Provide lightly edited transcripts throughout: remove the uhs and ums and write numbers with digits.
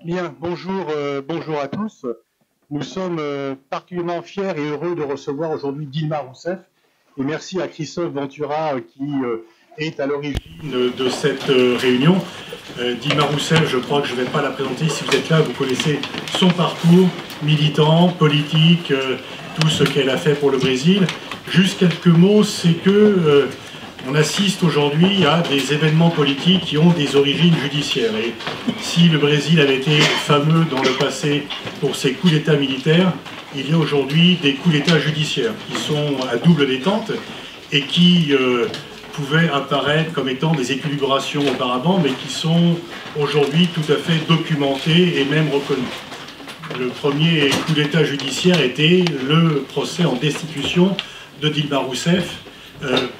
Bien, bonjour, bonjour à tous. Nous sommes particulièrement fiers et heureux de recevoir aujourd'hui Dilma Rousseff. Et merci à Christophe Ventura qui est à l'origine de cette réunion. Dilma Rousseff, je crois que je ne vais pas la présenter. Si vous êtes là, vous connaissez son parcours militant, politique, tout ce qu'elle a fait pour le Brésil. Juste quelques mots, c'est que on assiste aujourd'hui à des événements politiques qui ont des origines judiciaires. Et si le Brésil avait été fameux dans le passé pour ses coups d'État militaires, il y a aujourd'hui des coups d'État judiciaires qui sont à double détente et qui pouvaient apparaître comme étant des équilibrations auparavant, mais qui sont aujourd'hui tout à fait documentés et même reconnus. Le premier coup d'État judiciaire était le procès en destitution de Dilma Rousseff,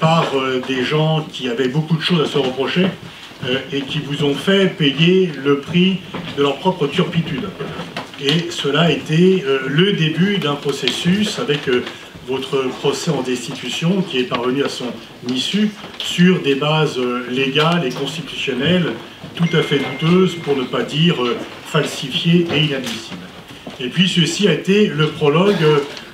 par des gens qui avaient beaucoup de choses à se reprocher et qui vous ont fait payer le prix de leur propre turpitude. Et cela a été le début d'un processus avec votre procès en destitution qui est parvenu à son issue sur des bases légales et constitutionnelles tout à fait douteuses, pour ne pas dire falsifiées et inadmissibles. Et puis ceci a été le prologue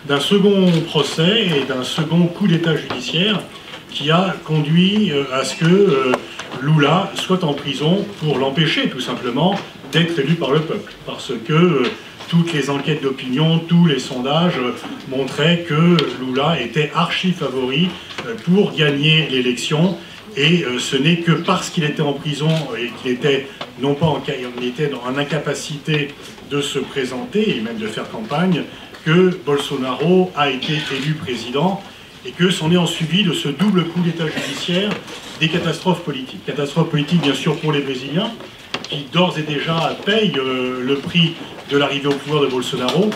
d'un second procès et d'un second coup d'État judiciaire qui a conduit à ce que Lula soit en prison pour l'empêcher tout simplement d'être élu par le peuple. Parce que toutes les enquêtes d'opinion, tous les sondages montraient que Lula était archi favori pour gagner l'élection. Et ce n'est que parce qu'il était en prison et qu'il était non pas il était en incapacité de se présenter et même de faire campagne que Bolsonaro a été élu président et que s'en est en suivi de ce double coup d'État judiciaire des catastrophes politiques. Catastrophes politiques bien sûr pour les Brésiliens qui d'ores et déjà payent le prix de l'arrivée au pouvoir de Bolsonaro.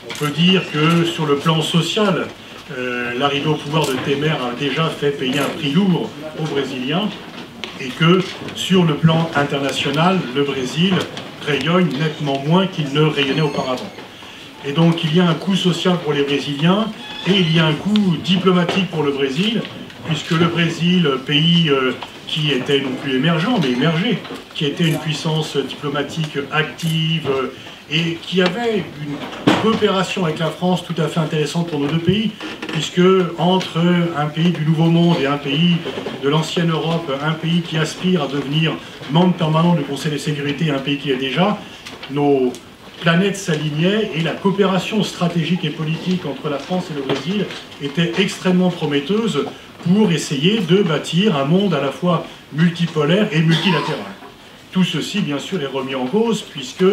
On peut dire que sur le plan social, l'arrivée au pouvoir de Temer a déjà fait payer un prix lourd aux Brésiliens et que sur le plan international, le Brésil rayonne nettement moins qu'il ne rayonnait auparavant. Et donc il y a un coût social pour les Brésiliens et il y a un coût diplomatique pour le Brésil, puisque le Brésil, pays qui était non plus émergent, mais émergé, qui était une puissance diplomatique active et qui avait une coopération avec la France tout à fait intéressante pour nos deux pays, puisque entre un pays du Nouveau Monde et un pays de l'ancienne Europe, un pays qui aspire à devenir membre permanent du Conseil de sécurité et un pays qui est déjà, nos planètes s'alignaient et la coopération stratégique et politique entre la France et le Brésil était extrêmement prometteuse pour essayer de bâtir un monde à la fois multipolaire et multilatéral. Tout ceci, bien sûr, est remis en cause puisque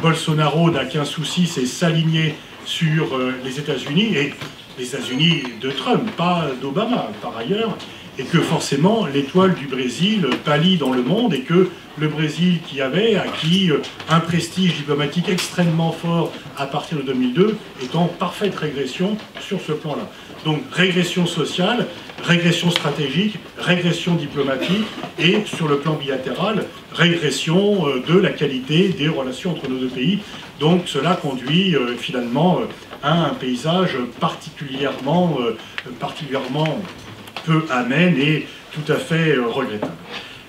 Bolsonaro n'a qu'un souci, c'est s'aligner sur les États-Unis, et les États-Unis de Trump, pas d'Obama, par ailleurs, et que forcément l'étoile du Brésil pâlit dans le monde et que le Brésil, qui avait acquis un prestige diplomatique extrêmement fort à partir de 2002, est en parfaite régression sur ce plan-là. Donc régression sociale, régression stratégique, régression diplomatique et sur le plan bilatéral, régression de la qualité des relations entre nos deux pays. Donc cela conduit finalement à un paysage particulièrement peu amène et tout à fait regrettable.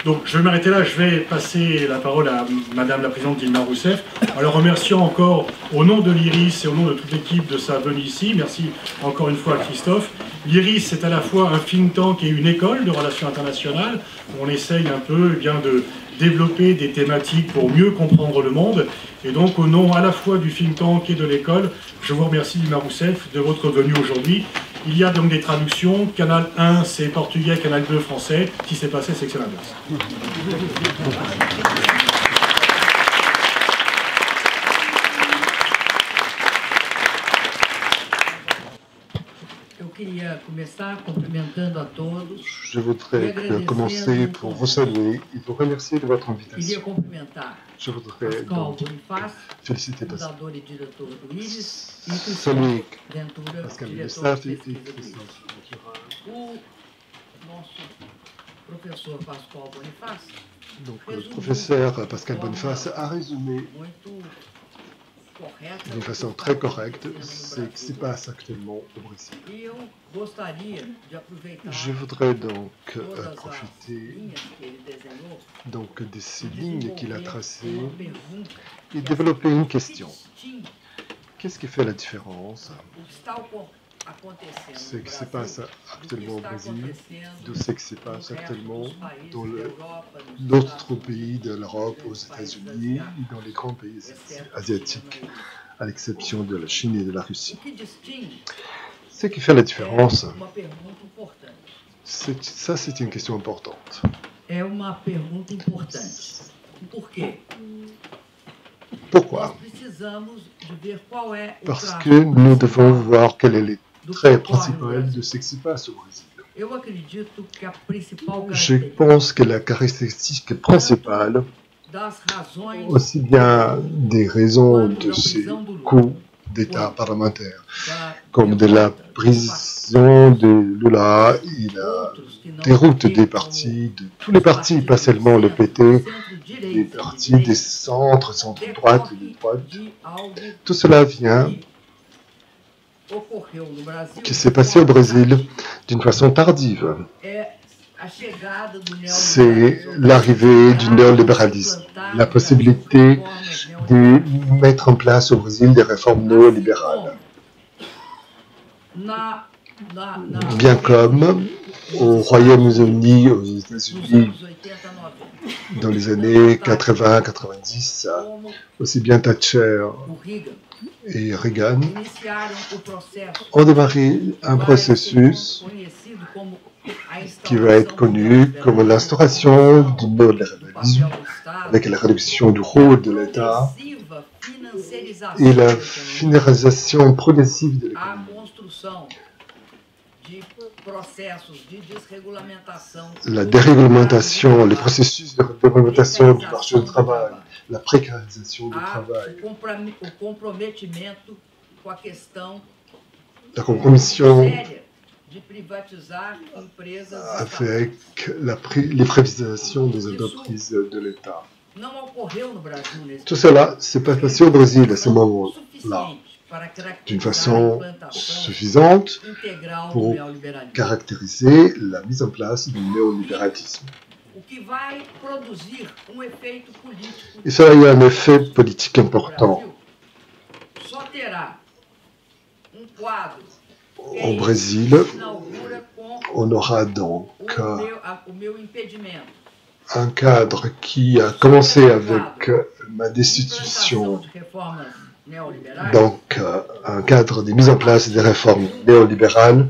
Donc je vais m'arrêter là, je vais passer la parole à Madame la Présidente Dilma Rousseff, en la remerciant encore au nom de l'IRIS et au nom de toute l'équipe de sa venue ici. Merci encore une fois à Christophe. L'IRIS, c'est à la fois un think tank et une école de relations internationales. On essaye un peu de développer des thématiques pour mieux comprendre le monde. Et donc au nom à la fois du think tank et de l'école, je vous remercie Dilma Rousseff de votre venue aujourd'hui. Il y a donc des traductions. Canal 1, c'est portugais, Canal 2, français. Si c'est passé, c'est que c'est l'inverse. Je voudrais commencer pour vous saluer et vous remercier de votre invitation. Je voudrais donc féliciter Pascal Bonifaz et Christophe Ventura. Donc le professeur Pascal Bonifaz a résumé d'une façon très correcte ce qui se passe actuellement au Brésil. Je voudrais donc profiter de ces lignes qu'il a tracées et développer une question. Qu'est-ce qui fait la différence? Ce qui se passe actuellement au Brésil, de ce qui se passe actuellement dans d'autres pays de l'Europe, aux États-Unis et dans les grands pays asiatiques, à l'exception de la Chine et de la Russie. Ce qui fait la différence, ça c'est une question importante. Pourquoi? Parce que nous devons voir quel est le trait principal de ce qui se passe au Brésil. Je pense que la caractéristique principale, aussi bien des raisons de ces coups d'État parlementaires, comme de la prison de Lula et la déroute des partis, de tous les partis, pas seulement le PT, des partis des centres, centre-droite et de droite, tout cela vient qui s'est passé au Brésil d'une façon tardive. C'est l'arrivée du néolibéralisme, la possibilité de mettre en place au Brésil des réformes néolibérales. Bien comme au Royaume-Uni, aux États-Unis, dans les années 80-90, aussi bien Thatcher et Reagan ont démarré un processus qui va être connu comme l'instauration du néolibéralisme, avec la réduction du rôle de l'État et la financiarisation progressive de l'économie. La déréglementation, les processus de déréglementation du marché du travail, la précarisation du travail, la compromission avec les privatisations des entreprises de l'État. Tout cela s'est pas passé au Brésil à ce moment-là, d'une façon suffisante pour caractériser la mise en place du néolibéralisme. Et ça a eu un effet politique important. Au Brésil, on aura donc un cadre qui a commencé avec ma destitution, donc un cadre de mise en place des réformes néolibérales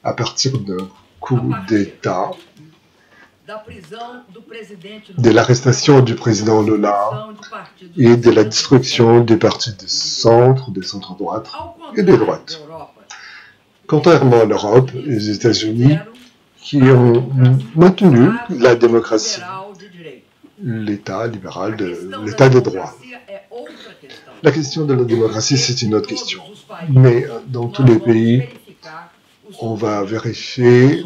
à partir d'un coup d'État, de l'arrestation du président Lula et de la destruction des partis de centre, des centres-droite et des droites. Contrairement à l'Europe et aux États-Unis, qui ont maintenu la démocratie, l'État libéral, l'État de droit. La question de la démocratie, c'est une autre question. Mais dans tous les pays, on va vérifier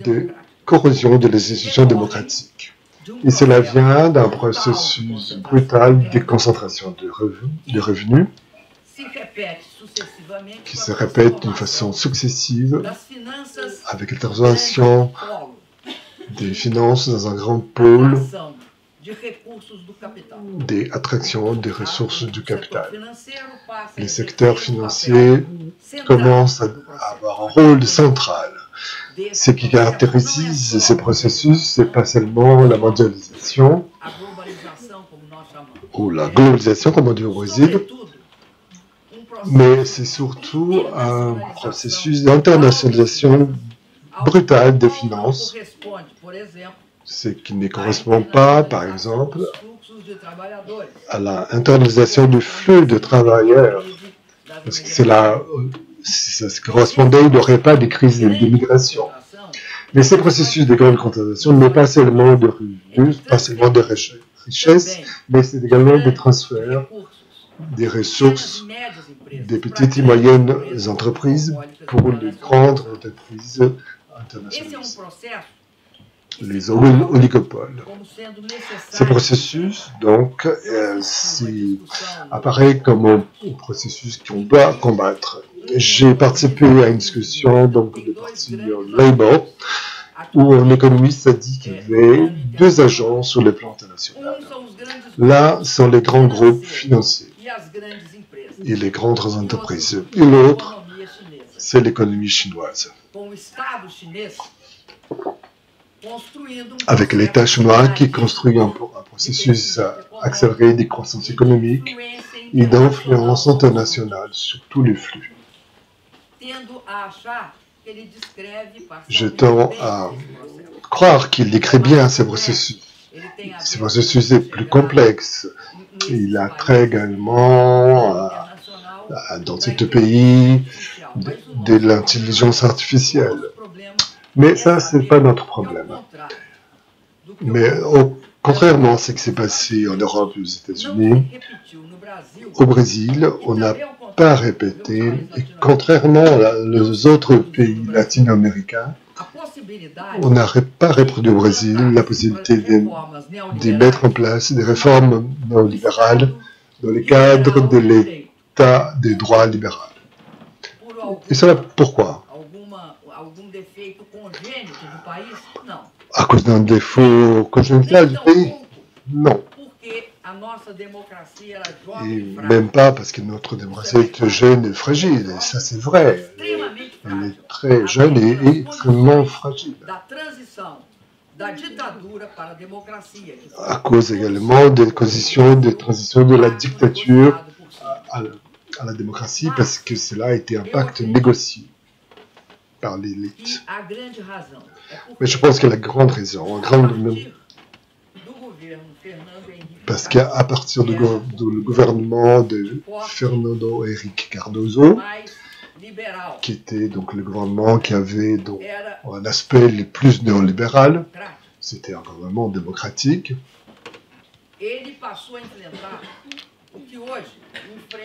de corrosion de les institutions démocratiques. Et cela vient d'un processus brutal de concentration de revenus qui se répète d'une façon successive avec l'intervention des finances dans un grand pôle des attractions des ressources du capital. Les secteurs financiers commencent à avoir un rôle central. Ce qui caractérise ces processus, ce n'est pas seulement la mondialisation ou la globalisation, comme on dit au Brésil, mais c'est surtout un processus d'internationalisation brutale des finances, ce qui ne correspond pas, par exemple, à l'internalisation du flux de travailleurs, parce que si ça correspondait, il n'y aurait pas de crise d'immigration. Mais ces processus de grande concentration n'est pas seulement de revenus, pas seulement de richesses, mais c'est également des transferts, des ressources, des petites et moyennes entreprises pour les grandes entreprises internationales. les oligopoles. Ces processus, donc, apparaît comme un processus qu'on doit combattre. J'ai participé à une discussion donc, du parti Labour, où un économiste a dit qu'il y avait deux agents sur le plan international. Là sont les grands groupes financiers et les grandes entreprises. Et l'autre, c'est l'économie chinoise. Avec l'État chinois qui construit un processus accéléré de croissance économique et d'influence internationale sur tous les flux. Je tends à croire qu'il décrit bien ces processus. Ces processus est plus complexe. Il a trait également dans ce pays de l'intelligence artificielle. Mais ça, ce n'est pas notre problème. Mais contrairement à ce qui s'est passé en Europe et aux États-Unis, au Brésil, on n'a pas répété, et contrairement aux autres pays latino-américains, on n'a pas reproduit au Brésil la possibilité de mettre en place des réformes néolibérales dans le cadre de l'État des droits libéraux. Et cela, pourquoi? À cause d'un défaut congénital du pays? Non. Et même pas parce que notre démocratie est jeune et fragile. Et ça, c'est vrai. Elle est très jeune et extrêmement fragile. À cause également des conditions de transition de la dictature à la démocratie, parce que cela a été un pacte négocié par l'élite. Mais je pense que la grande raison, parce qu'à partir du gouvernement de Fernando Henrique Cardoso, qui était donc le gouvernement qui avait donc un aspect le plus néolibéral, c'était un gouvernement démocratique.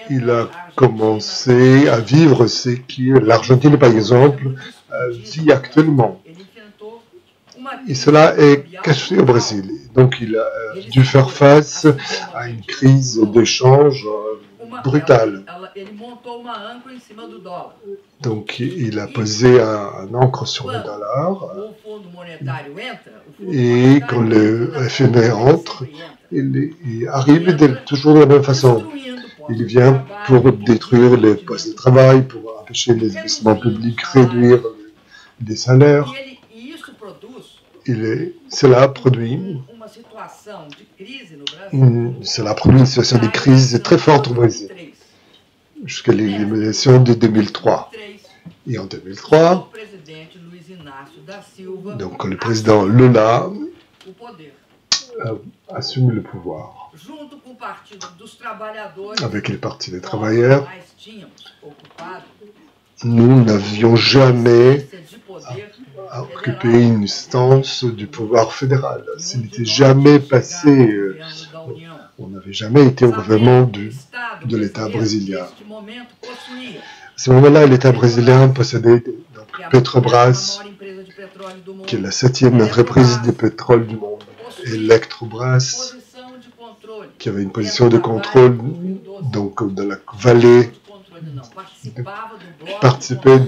Il a commencé à vivre ce que l'Argentine, par exemple, vit actuellement. Et cela est caché au Brésil. Donc il a dû faire face à une crise d'échange brutale. Donc il a posé un ancre sur le dollar. Et quand le FMI entre, il arrive toujours de la même façon. Il vient pour détruire les postes de travail, pour empêcher les investissements publics, réduire les salaires. Cela produit une situation de crise très forte au Brésil, jusqu'à l'élimination de 2003. Et en 2003, donc le président Lula assume le pouvoir. Avec le Parti des travailleurs, nous n'avions jamais occupé une instance du pouvoir fédéral. Ce n'était jamais passé. On n'avait jamais été au gouvernement de l'État brésilien. À ce moment-là, l'État brésilien possédait donc Petrobras, qui est la 7e entreprise de pétrole du monde, et Electrobras, qui avait une position de contrôle donc de la vallée, participait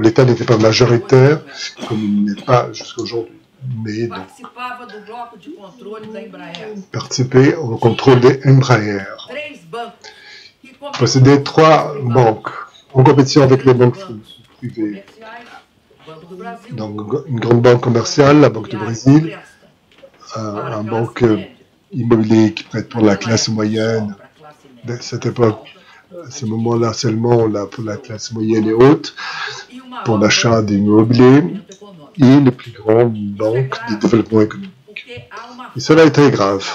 l'État n'était pas majoritaire, comme il n'est pas jusqu'à aujourd'hui, mais donc, participait au contrôle des Embraer. Possédait 3 banques en compétition avec les banques privées. Donc, une grande banque commerciale, la Banque du Brésil, une banque immobilière qui prête pour la classe moyenne. À cette époque, à ce moment-là seulement, pour la classe moyenne et haute, pour l'achat d'immobilier, et les plus grandes banques de développement économique. Et cela est très grave,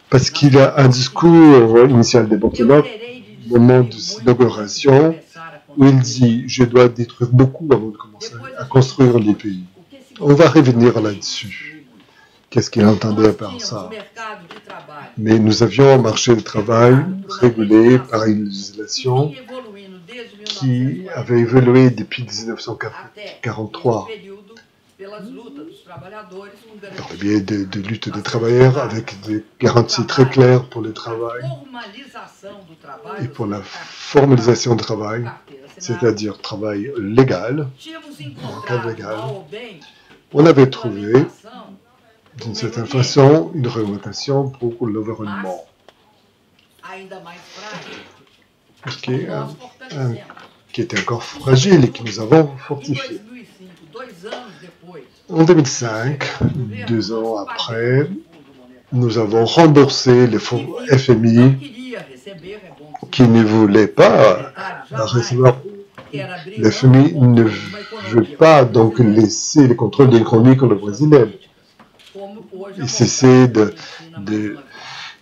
parce qu'il y a un discours initial de Bolsonaro, au moment de l'inauguration, où il dit « Je dois détruire beaucoup avant de commencer à construire les pays ». On va revenir là-dessus. Qu'est-ce qu'il entendait par ça? Mais nous avions un marché de travail régulé par une législation qui avait évolué depuis 1943. par le biais de lutte des travailleurs avec des garanties très claires pour le travail et pour la formalisation du travail, c'est-à-dire travail légal, en cadre légal. On avait trouvé, d'une certaine façon, une réglementation pour l'environnement, qui était encore fragile et que nous avons fortifié. En 2005, 2 ans après, nous avons remboursé les fonds FMI qui ne voulaient pas recevoir. Le FMI ne veut pas donc laisser le contrôle de l'économie comme le Brésil et cesser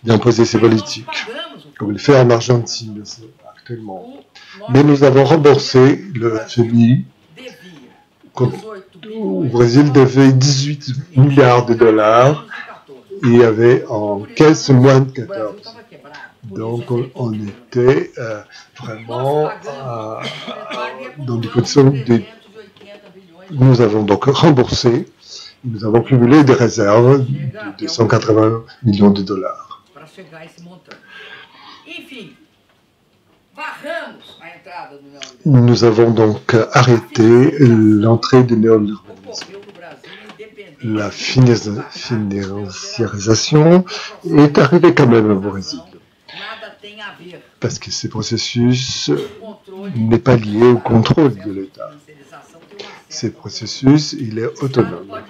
d'imposer ses politiques, comme il fait en Argentine actuellement. Mais nous avons remboursé le FMI. Au Brésil devait 18 milliards de dollars et il y avait en caisse moins de 14. Donc on était vraiment dans des conditions de... Nous avons donc remboursé, nous avons cumulé des réserves de 280 millions de dollars. Nous avons donc arrêté l'entrée du néolibéralisme. La financiarisation est arrivée quand même au Brésil, parce que ce processus n'est pas lié au contrôle de l'État. Ce processus, il est autonome.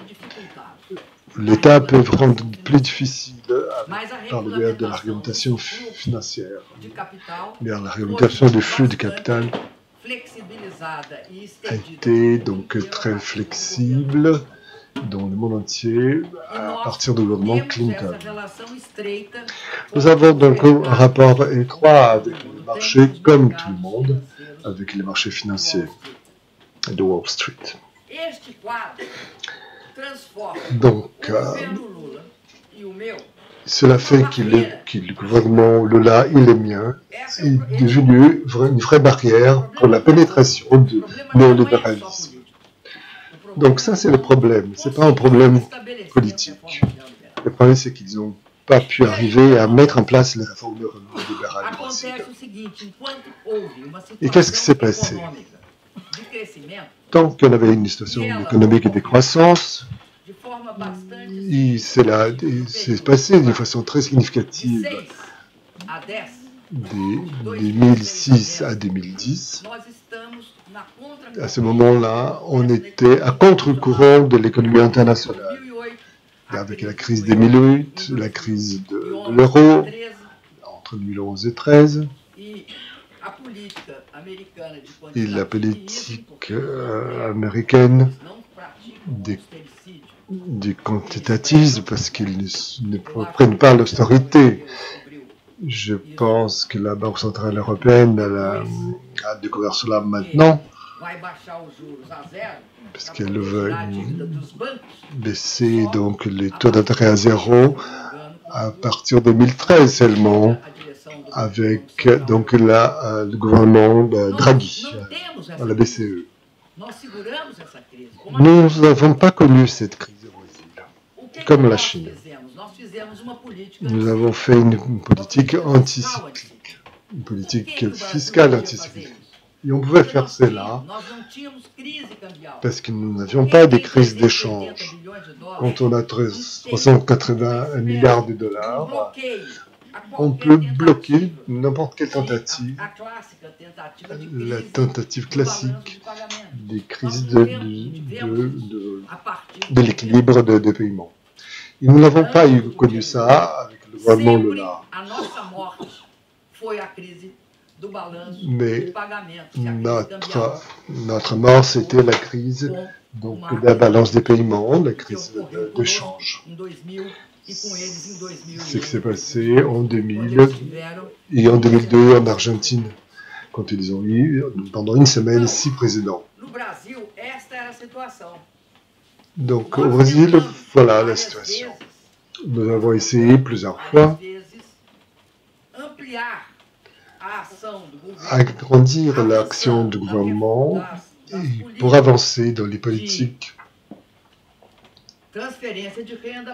L'État peut rendre plus difficile par le biais de la réglementation financière, mais la réglementation du flux de capital a été donc très flexible dans le monde entier à partir du gouvernement Clinton. Nous avons donc un rapport étroit avec le marché, comme tout le monde, avec les marchés financiers de Wall Street. Donc, cela fait que le gouvernement Lula et le mien est devenu une vraie barrière pour la pénétration du néolibéralisme. Donc ça, c'est le problème. Ce n'est pas un problème politique. Le problème, c'est qu'ils n'ont pas pu arriver à mettre en place les réformes néolibérales. Et qu'est-ce qui s'est passé? Tant qu'on avait une situation économique et de croissance, il s'est passé d'une façon très significative de 2006 à 2010. À ce moment-là, on était à contre-courant de l'économie internationale. Avec la crise 2008, la crise de l'euro, entre 2011 et 2013, et la politique américaine du quantitatisme, parce qu'ils ne prennent pas l'austérité. Je pense que la Banque centrale européenne a découvert cela maintenant, parce qu'elle veut baisser donc les taux d'intérêt à zéro à partir de 2013 seulement, avec donc le gouvernement Draghi à la BCE. Nous n'avons pas connu cette crise au Brésil, comme la Chine. Nous avons fait une politique anticyclique, une politique fiscale anticyclique. Et on pouvait faire cela parce que nous n'avions pas de crise d'échange. Quand on a 380 milliards de dollars, on peut bloquer n'importe quelle tentative, la tentative classique des crises de l'équilibre de paiement. Et nous n'avons pas connu ça avec le gouvernement Lula. Mais notre mort, c'était la crise donc, de la balance des paiements, la crise de change. C'est ce qui s'est passé en 2000 et en 2002 en Argentine, quand ils ont eu pendant une semaine 6 présidents. Donc au Brésil, voilà la situation. Nous avons essayé plusieurs fois agrandir l'action du gouvernement pour avancer dans les politiques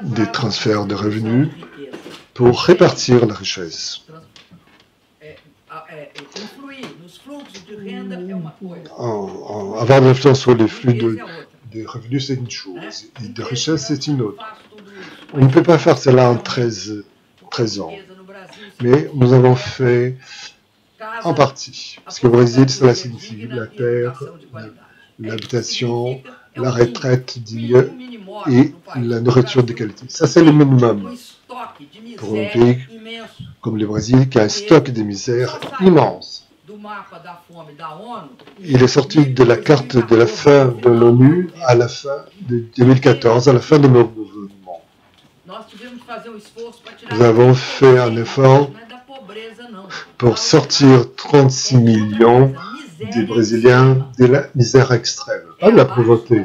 des transferts de revenus pour répartir la richesse. Avoir de l'influence sur les flux de revenus, c'est une chose, et de richesse, c'est une autre. On ne peut pas faire cela en 13 ans, mais nous avons fait en partie, parce que au Brésil, cela signifie la terre, l'habitation, la retraite digne et la nourriture de qualité. Ça, c'est le minimum pour un pays comme le Brésil, qui a un stock de misère immense. Il est sorti de la carte de la faim de l'ONU à la fin de 2014, à la fin de mon gouvernement. Nous avons fait un effort pour sortir 36 millions de Brésiliens de la misère extrême, pas de la pauvreté,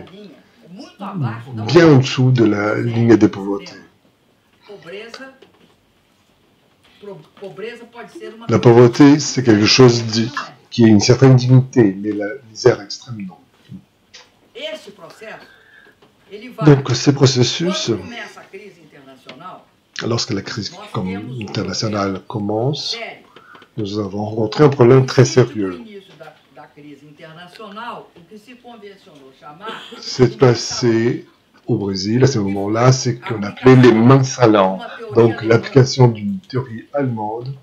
bien en dessous de la ligne de pauvreté. La pauvreté, c'est quelque chose qui a une certaine dignité, mais la misère extrême, non. Donc, ces processus, lorsque la crise internationale commence, nous avons rencontré un problème très sérieux. C'est passé au Brésil, à ce moment-là, c'est ce qu'on appelait les mensalão. Donc, l'application d'une théorie allemande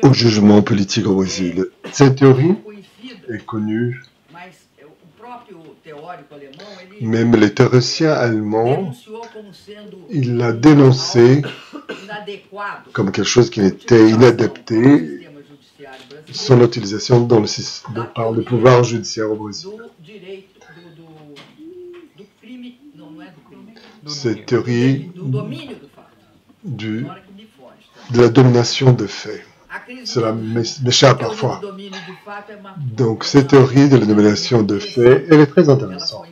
au jugement politique au Brésil. Cette théorie est connue. Même les théoriciens allemands, il l'a dénoncé comme quelque chose qui était inadapté, son utilisation par le pouvoir judiciaire au Brésil. Cette théorie de la domination de fait. Cela m'échappe parfois. Donc, cette théorie de la domination de fait, elle est très intéressante.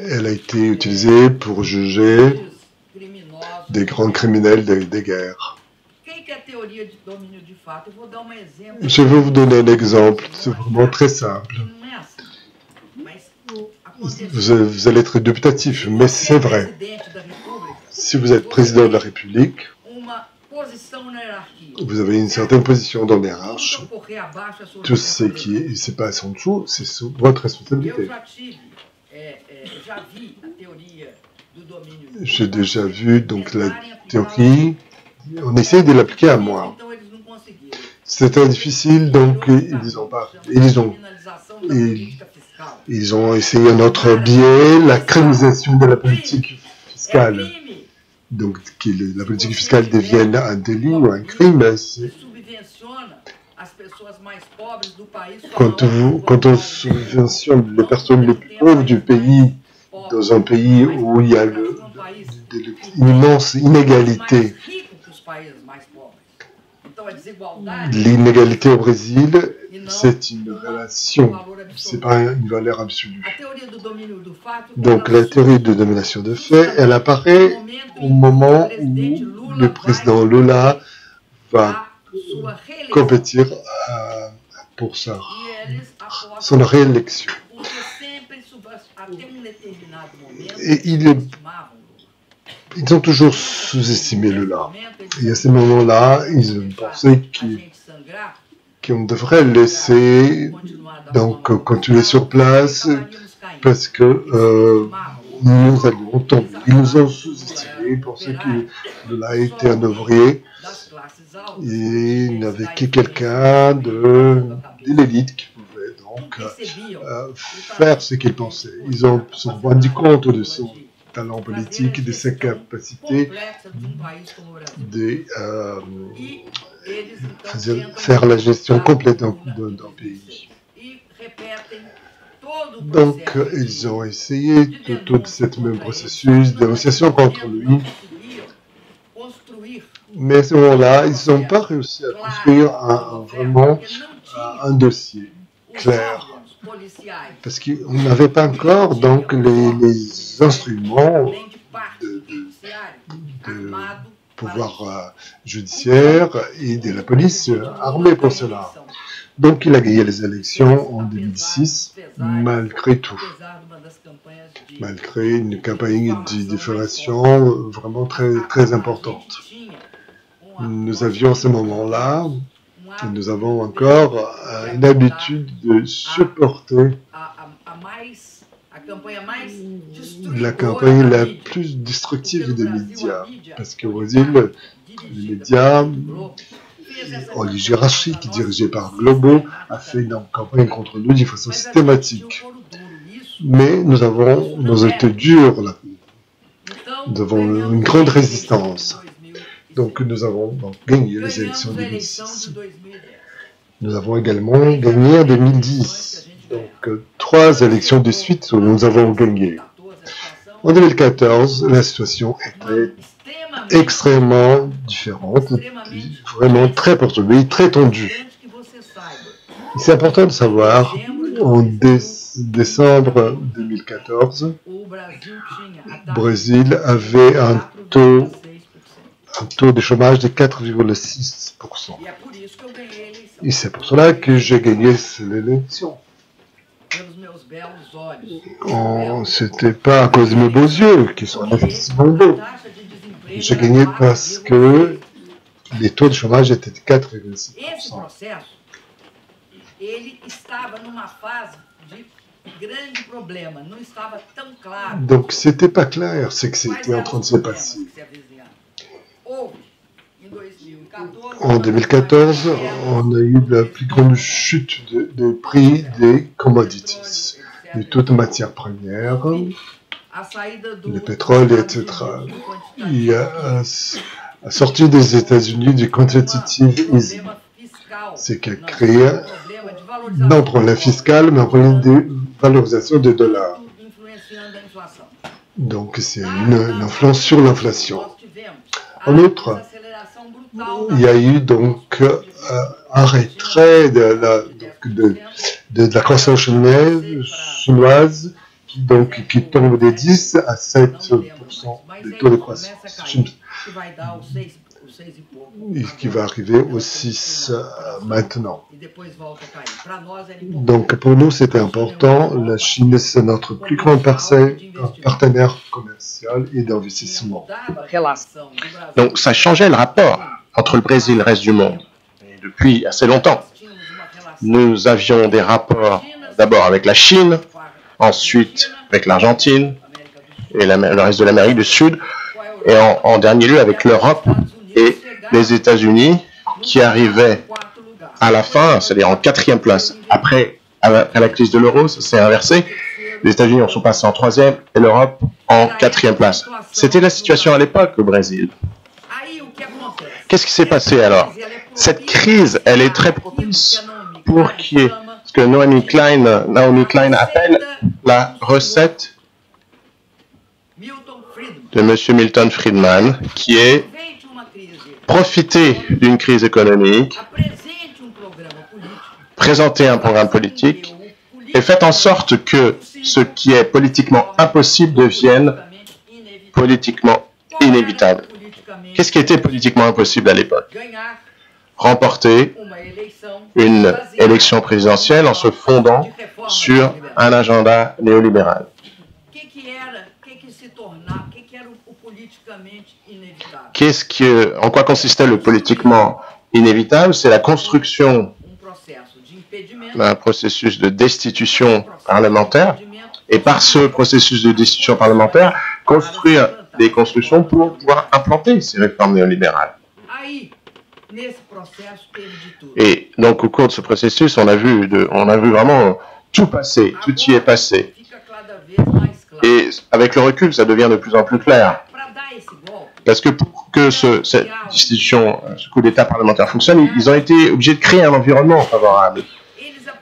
Elle a été utilisée pour juger des grands criminels des guerres. Je vais vous donner un exemple, c'est vraiment très simple. Vous allez être dubitatif, mais c'est vrai. Si vous êtes président de la République, vous avez une certaine position dans la hiérarchie. Tout ce qui se passe en dessous, c'est sous votre responsabilité. J'ai déjà vu donc la théorie, on essaye de l'appliquer à moi. C'est très difficile, donc ils ont essayé un autre biais, la criminalisation de la politique fiscale. Donc, que la politique fiscale devienne un délit ou un crime, quand on subventionne les personnes les plus pauvres du pays, dans un pays où il y a une immense inégalité. L'inégalité au Brésil, c'est une relation, c'est pas une valeur absolue. Donc la théorie de domination de fait, elle apparaît au moment où le président Lula va compétir pour son réélection. Et ils ont toujours sous-estimé Lula. Et à ce moment-là, ils ont pensé qu'on devrait laisser continuer sur place parce que nous allions tomber. Ils nous ont sous-estimé, ils pensaient que Lula était un ouvrier et il n'avait que quelqu'un de l'élite qui pouvait donc faire ce qu'il pensait. Ils se sont rendus compte de son talent politique, de sa capacité de faire la gestion complète d'un pays. Donc, ils ont essayé tout ce même processus de négociation contre lui. Mais à ce moment-là, ils n'ont pas réussi à construire vraiment un dossier clair. Parce qu'on n'avait pas encore donc les instruments de pouvoir judiciaire et de la police armée pour cela. Donc il a gagné les élections en 2006, malgré tout. Malgré une campagne de diffamation vraiment très importante. Nous avions à ce moment-là, et nous avons encore une habitude de supporter la campagne la plus destructive des médias. Parce qu'au Brésil, les médias, oligarchiques dirigés par Globo, a fait une campagne contre nous de façon systématique. Mais nous été durs là. Nous avons une grande résistance. Donc nous avons gagné les élections de 2006. Nous avons également gagné en 2010. Donc 3 élections de suite où nous avons gagné. En 2014, la situation était extrêmement différente, vraiment très perturbée, très tendue. C'est important de savoir, en décembre 2014, le Brésil avait un taux de chômage de 4,6%. Et c'est pour cela que j'ai gagné l'élection. C'était pas à cause de mes beaux yeux, qui sont effectivement beaux. J'ai gagné parce que les taux de chômage étaient de 4,6%. Donc c'était pas clair ce qui était en train de se passer. En 2014, on a eu la plus grande chute de prix des commodities, de toutes matières premières, le pétrole, etc. Il y a la sortie des États-Unis du quantitative easing, c'est qui a créé non problème fiscal, mais un problème de valorisation des dollars. Donc c'est une influence sur l'inflation. En outre, il y a eu donc un retrait de la croissance chinoise qui tombe de 10 à 7% du taux de croissance, et qui va arriver au 6 maintenant. Donc pour nous c'était important, la Chine c'est notre plus grand partenaire commercial et d'investissement. Donc ça changeait le rapport entre le Brésil et le reste du monde, et depuis assez longtemps. Nous avions des rapports d'abord avec la Chine, ensuite avec l'Argentine et le reste de l'Amérique du Sud, et en dernier lieu avec l'Europe et les États-Unis qui arrivaient à la fin, c'est-à-dire en 4e place. Après la crise de l'euro, ça s'est inversé. Les États-Unis sont passés en 3e et l'Europe en 4e place. C'était la situation à l'époque au Brésil. Qu'est-ce qui s'est passé alors? Cette crise, elle est très propice pour qu'il y ait ce que Naomi Klein appelle la recette de M. Milton Friedman, qui est profiter d'une crise économique, présenter un programme politique et faire en sorte que ce qui est politiquement impossible devienne politiquement inévitable. Qu'est-ce qui était politiquement impossible à l'époque? Remporter une élection présidentielle en se fondant sur un agenda néolibéral. En quoi consistait le politiquement inévitable? C'est la construction d'un processus de destitution parlementaire, et par ce processus de destitution parlementaire, construire des constructions pour pouvoir implanter ces réformes néolibérales. Et donc au cours de ce processus, on a vu vraiment tout passer, tout y est passé. Et avec le recul, ça devient de plus en plus clair. Parce que pour que cette institution, ce coup d'État parlementaire fonctionne, ils ont été obligés de créer un environnement favorable.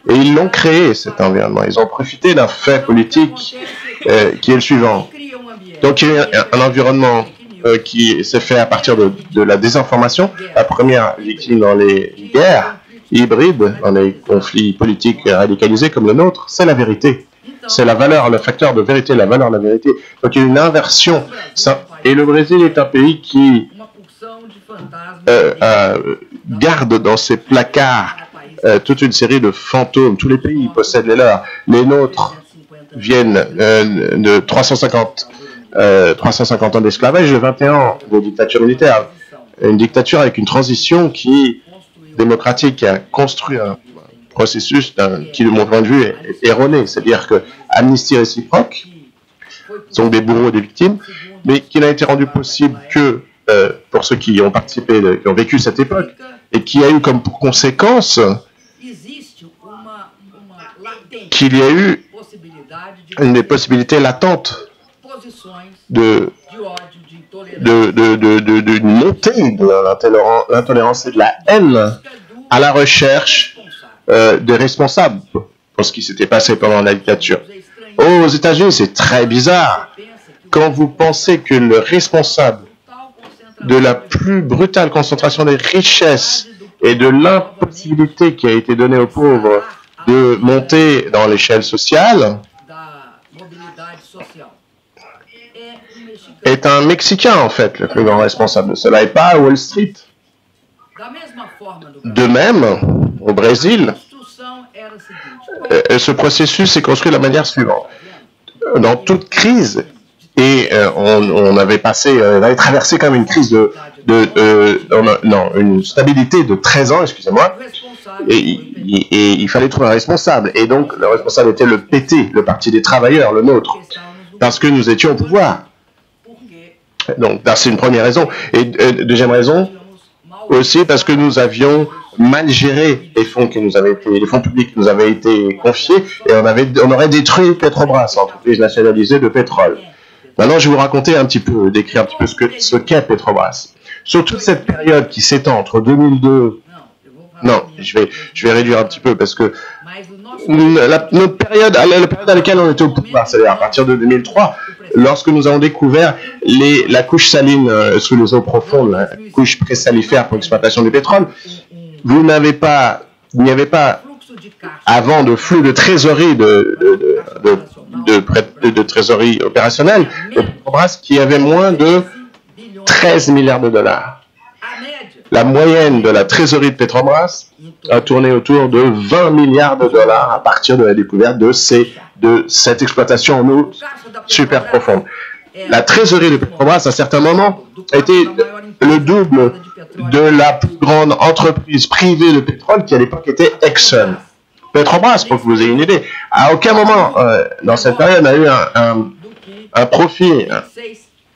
Et ils l'ont créé, cet environnement. Ils ont profité d'un fait politique qui est le suivant. Donc il y a eu un environnement qui s'est fait à partir de la désinformation. La première victime dans les guerres hybrides, dans les conflits politiques radicalisés comme le nôtre, c'est la vérité. C'est la valeur, le facteur de vérité, la valeur de la vérité. Donc il y a une inversion. Et le Brésil est un pays qui garde dans ses placards toute une série de fantômes. Tous les pays possèdent les leurs. Les nôtres viennent de 350 ans d'esclavage et 21 ans de dictature militaire. Une dictature avec une transition démocratique qui a construit un processus qui, de mon point de vue, est erroné. C'est-à-dire que amnistie réciproque sont des bourreaux et des victimes, mais qui n'a été rendu possible que pour ceux qui ont participé, qui ont vécu cette époque, et qui a eu comme conséquence qu'il y a eu des possibilités latentes d'une montée de l'intolérance et de la haine à la recherche des responsables pour ce qui s'était passé pendant la dictature. Aux États-Unis, c'est très bizarre. Quand vous pensez que le responsable de la plus brutale concentration des richesses et de l'impossibilité qui a été donnée aux pauvres de monter dans l'échelle sociale est un Mexicain, en fait, le plus grand responsable de cela, et pas à Wall Street. De même, au Brésil, ce processus s'est construit de la manière suivante. Dans toute crise, et on avait traversé quand même une crise une stabilité de 13 ans, excusez-moi, et il fallait trouver un responsable. Et donc, le responsable était le PT, le Parti des travailleurs, le nôtre, parce que nous étions au pouvoir. Donc, c'est une première raison. Et deuxième raison, aussi parce que nous avions mal géré les fonds les fonds publics qui nous avaient été confiés, et on aurait détruit Petrobras, l'entreprise nationalisée de pétrole. Maintenant, je vais vous décrire un petit peu ce qu'est Petrobras. Sur toute cette période qui s'étend entre 2002... Non, je vais réduire un petit peu parce que la période à laquelle on était au pouvoir, c'est-à-dire à partir de 2003, lorsque nous avons découvert la couche saline sous les eaux profondes, la couche présalifère pour l'exploitation du pétrole, il n'y avait pas avant de flux de trésorerie de trésorerie opérationnelle de Petrobras qui avait moins de 13 milliards de dollars. La moyenne de la trésorerie de Petrobras a tourné autour de 20 milliards de dollars à partir de la découverte de cette exploitation en eau super profonde. La trésorerie de Petrobras, à un certain moment, était le double de la plus grande entreprise privée de pétrole qui à l'époque était Exxon. Petrobras, pour que vous ayez une idée, à aucun moment dans cette période n'a eu un profit,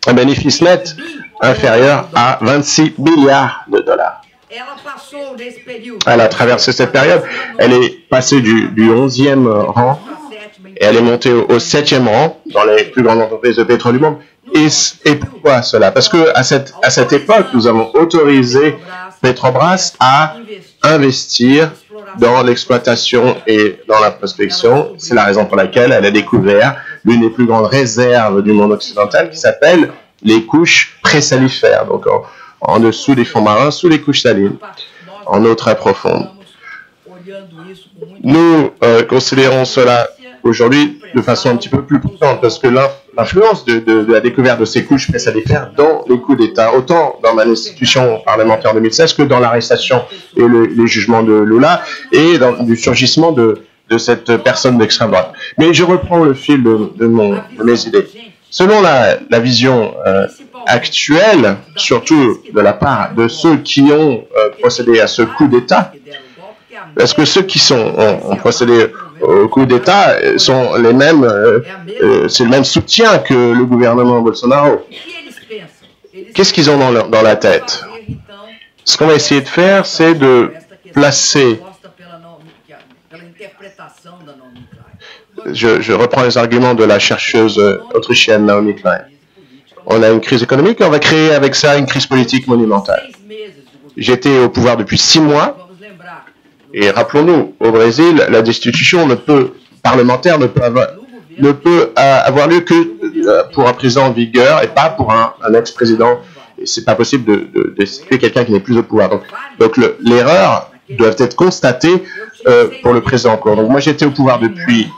un bénéfice net inférieur à 26 milliards de dollars. Elle a traversé cette période, elle est passée du 11e rang et elle est montée au 7e rang dans les plus grandes entreprises de pétrole du monde. Et pourquoi cela? Parce que à cette époque, nous avons autorisé Petrobras à investir dans l'exploitation et dans la prospection. C'est la raison pour laquelle elle a découvert l'une des plus grandes réserves du monde occidental qui s'appelle les couches présalifères, donc en dessous des fonds marins, sous les couches salines, en eau très profonde. Nous considérons cela aujourd'hui de façon un petit peu plus prudente, parce que l'influence de la découverte de ces couches présalifères dans les coups d'État, autant dans ma institution parlementaire en 2016 que dans l'arrestation et les jugements de Lula, et du surgissement de cette personne d'extrême droite. Mais je reprends le fil de mes idées. Selon la vision actuelle, surtout de la part de ceux qui ont procédé à ce coup d'État, parce que ceux qui ont procédé au coup d'État sont les mêmes, c'est le même soutien que le gouvernement Bolsonaro. Qu'est-ce qu'ils ont dans la tête? Ce qu'on va essayer de faire, c'est de placer... Je reprends les arguments de la chercheuse autrichienne Naomi Klein. On a une crise économique et on va créer avec ça une crise politique monumentale. J'étais au pouvoir depuis 6 mois et rappelons-nous, au Brésil, la destitution parlementaire ne peut avoir lieu que pour un président en vigueur et pas pour un ex-président. Et c'est pas possible de destituer quelqu'un qui n'est plus au pouvoir. Donc l'erreur doit être constatée pour le président en cours. Donc moi j'étais au pouvoir depuis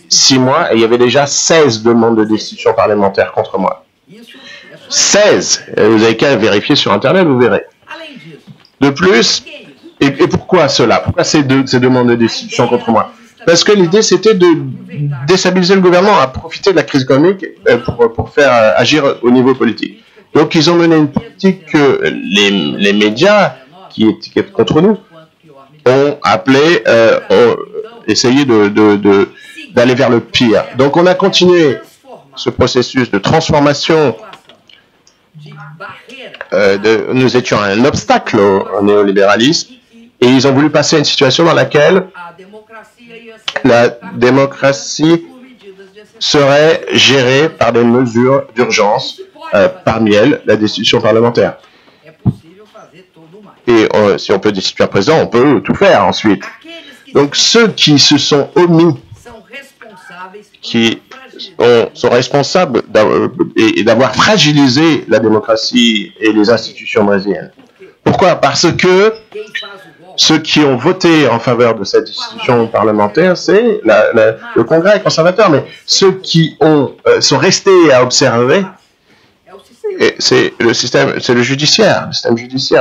6 mois et il y avait déjà 16 demandes de destitution parlementaire contre moi. 16! Vous avez qu'à vérifier sur Internet, vous verrez. De plus, Et pourquoi cela? Pourquoi ces demandes de destitution contre moi? Parce que l'idée, c'était de déstabiliser le gouvernement, à profiter de la crise économique pour faire agir au niveau politique. Donc, ils ont mené une politique que les médias qui étaient contre nous ont appelé, ont essayé d'aller vers le pire. Donc, on a continué ce processus de transformation. Nous étions un obstacle au néolibéralisme et ils ont voulu passer à une situation dans laquelle la démocratie serait gérée par des mesures d'urgence, parmi elles la destitution parlementaire. Et si on peut destituer un président, on peut tout faire ensuite. Donc ceux qui se sont omis, qui sont responsables d'avoir fragilisé la démocratie et les institutions brésiliennes. Pourquoi? Parce que ceux qui ont voté en faveur de cette institution parlementaire, c'est le Congrès conservateur, mais ceux qui sont restés à observer, c'est le système judiciaire,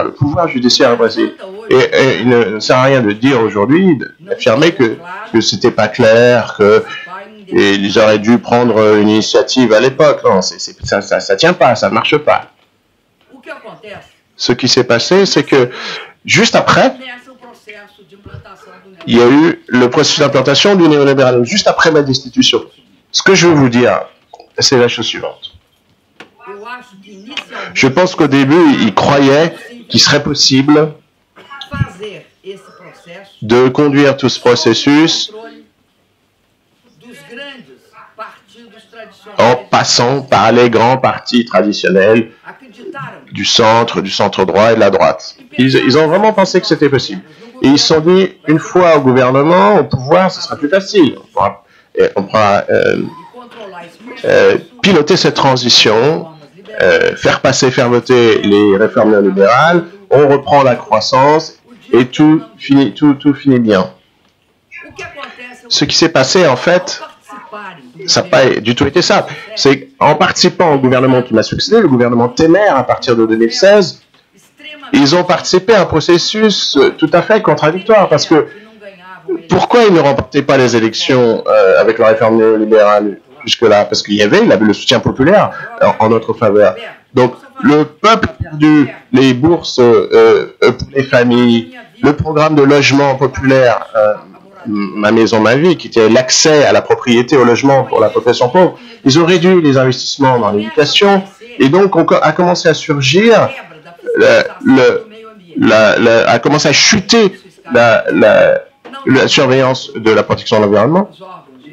le pouvoir judiciaire au Brésil. Et il ne sert à rien de dire aujourd'hui, d'affirmer que c'était pas clair, qu'ils auraient dû prendre une initiative à l'époque. Non, ça tient pas, ça ne marche pas. Ce qui s'est passé, c'est que juste après, il y a eu le processus d'implantation du néolibéralisme, juste après ma destitution. Ce que je veux vous dire, c'est la chose suivante. Je pense qu'au début, ils croyaient qu'il serait possible de conduire tout ce processus en passant par les grands partis traditionnels du centre droit et de la droite. Ils ont vraiment pensé que c'était possible. Et ils se sont dit, une fois au gouvernement, au pouvoir, ce sera plus facile. On pourra piloter cette transition, faire voter les réformes néolibérales, on reprend la croissance et tout finit bien. Ce qui s'est passé, en fait, ça n'a pas du tout été ça. C'est en participant au gouvernement qui m'a succédé, le gouvernement Temer, à partir de 2016, ils ont participé à un processus tout à fait contradictoire. Parce que pourquoi ils ne remportaient pas les élections avec la réforme néolibérale jusque-là? Parce qu'il y avait le soutien populaire en notre faveur. Donc le peuple a perdu les bourses pour les familles, le programme de logement populaire, Ma maison, ma vie, qui était l'accès à la propriété, au logement pour la population pauvre. Ils ont réduit les investissements dans l'éducation et donc a commencé à surgir, a commencé à chuter la surveillance de la protection de l'environnement.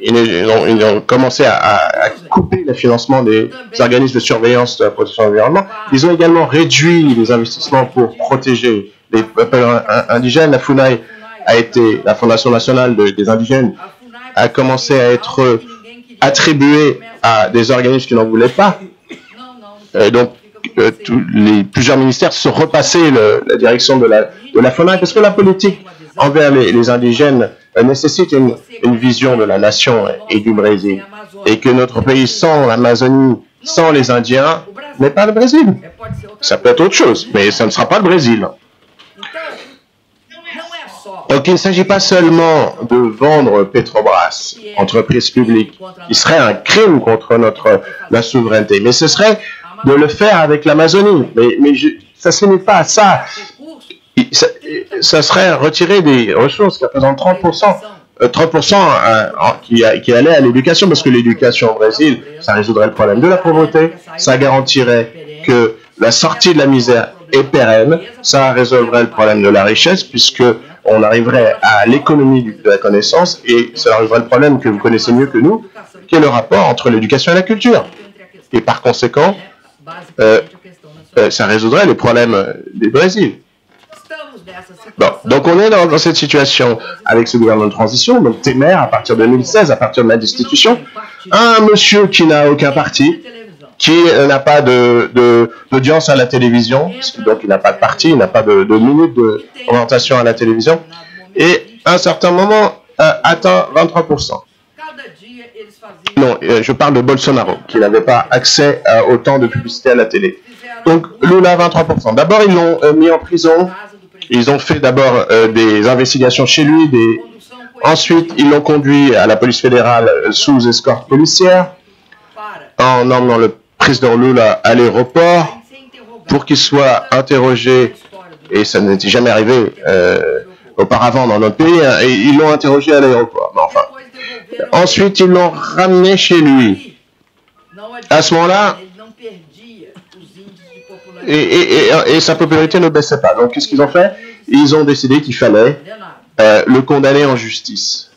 Ils ont commencé à couper le financement des organismes de surveillance de la protection de l'environnement. Ils ont également réduit les investissements pour protéger les peuples indigènes. La FUNAI la Fondation nationale des indigènes, a commencé à être attribuée à des organismes qui n'en voulaient pas. Donc, plusieurs ministères se sont repassés la direction de la FUNAI, parce que la politique envers les indigènes nécessite une vision de la nation et du Brésil. Et que notre pays sans l'Amazonie, sans les Indiens, n'est pas le Brésil. Ça peut être autre chose, mais ça ne sera pas le Brésil. Donc il ne s'agit pas seulement de vendre Petrobras, entreprise publique, qui serait un crime contre la souveraineté, mais ce serait de le faire avec l'Amazonie. Mais ça ne se limite pas à ça. Ça serait retirer des ressources qui représentent 30% qui allaient à l'éducation, parce que l'éducation au Brésil, ça résoudrait le problème de la pauvreté, ça garantirait que la sortie de la misère est pérenne, ça résolverait le problème de la richesse, puisque on arriverait à l'économie de la connaissance, et ça résolverait le problème que vous connaissez mieux que nous, qui est le rapport entre l'éducation et la culture. Et par conséquent, ça résoudrait les problèmes du Brésil. Bon, donc on est dans cette situation avec ce gouvernement de transition, donc Temer, à partir de 2016, à partir de la destitution, un monsieur qui n'a aucun parti, qui n'a pas d'audience à la télévision, donc il n'a pas de parti, il n'a pas de minute de présentation à la télévision, et à un certain moment atteint 23%. Non, je parle de Bolsonaro, qui n'avait pas accès à autant de publicité à la télé. Donc Lula, 23%. D'abord, ils l'ont mis en prison Ils ont fait d'abord des investigations chez lui, ensuite ils l'ont conduit à la police fédérale sous escorte policière, en emmenant le président Lula à l'aéroport pour qu'il soit interrogé, et ça n'était jamais arrivé auparavant dans notre pays, et ils l'ont interrogé à l'aéroport. Enfin, ensuite ils l'ont ramené chez lui. À ce moment-là, et sa popularité ne baissait pas. Donc qu'est-ce qu'ils ont fait? Ils ont décidé qu'il fallait le condamner en justice.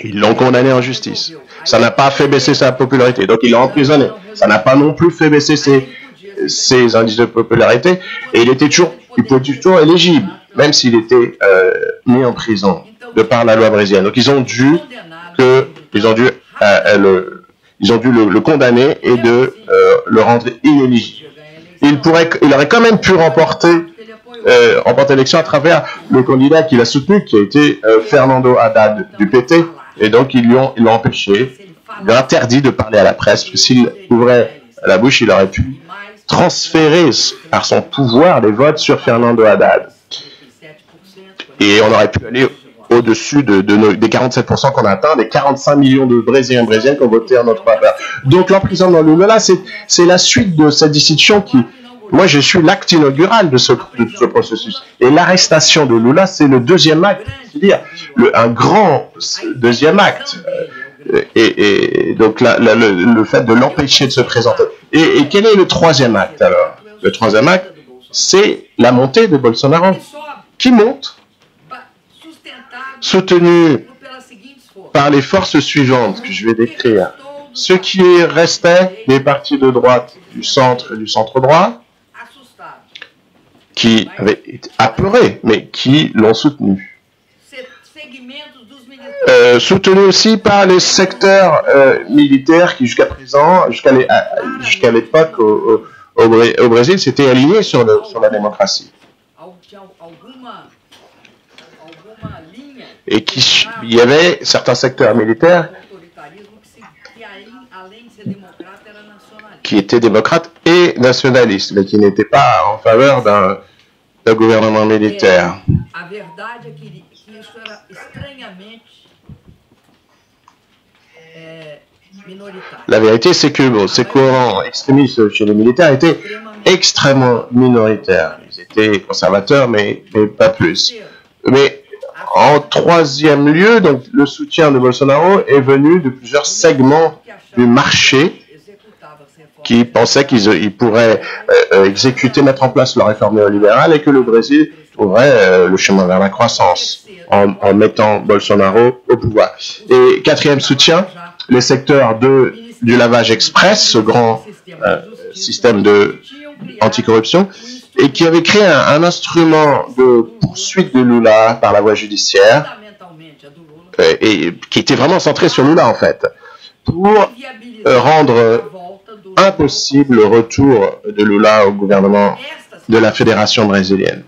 Ils l'ont condamné en justice. Ça n'a pas fait baisser sa popularité. Donc ils l'ont emprisonné. Ça n'a pas non plus fait baisser ses indices de popularité. Et il était toujours éligible, même s'il était mis en prison de par la loi brésilienne. Donc ils ont dû le condamner et de le rendre inéligible. Il aurait quand même pu remporter l'élection à travers le candidat qu'il a soutenu, qui a été Fernando Haddad du PT, et donc ils l'ont empêché, ils l'ont interdit de parler à la presse, parce que s'il ouvrait la bouche, il aurait pu transférer par son pouvoir les votes sur Fernando Haddad. Et on aurait pu aller au-dessus des 47% qu'on atteint, des 45 millions de Brésiliens et Brésiliennes qui ont voté en notre faveur. Donc l'emprisonnement de Lula, c'est la suite de cette décision qui... Moi, je suis l'acte inaugural de ce processus. Et l'arrestation de Lula, c'est le deuxième acte, c'est-à-dire un grand deuxième acte. Et donc le fait de l'empêcher de se présenter. Et quel est le troisième acte alors? Le troisième acte, c'est la montée de Bolsonaro, qui monte, soutenu par les forces suivantes que je vais décrire. Ceux qui restaient des partis de droite, du centre et du centre-droit, qui avaient été apeurés, mais qui l'ont soutenu. Soutenu aussi par les secteurs militaires qui jusqu'à présent, jusqu'à l'époque au Brésil, s'étaient alignés sur la démocratie. Et il y avait certains secteurs militaires qui étaient démocrates et nationalistes, mais qui n'étaient pas en faveur d'un gouvernement militaire. La vérité, c'est que ces courants extrémistes chez les militaires étaient extrêmement minoritaires. Ils étaient conservateurs, mais pas plus. Mais en troisième lieu, donc, le soutien de Bolsonaro est venu de plusieurs segments du marché qui pensaient qu'ils pourraient mettre en place leur réforme néolibérale et que le Brésil trouverait le chemin vers la croissance en mettant Bolsonaro au pouvoir. Et quatrième soutien, les secteurs du lavage express, ce grand système anticorruption, et qui avait créé un instrument de poursuite de Lula par la voie judiciaire, et qui était vraiment centré sur Lula en fait, pour rendre impossible le retour de Lula au gouvernement de la fédération brésilienne.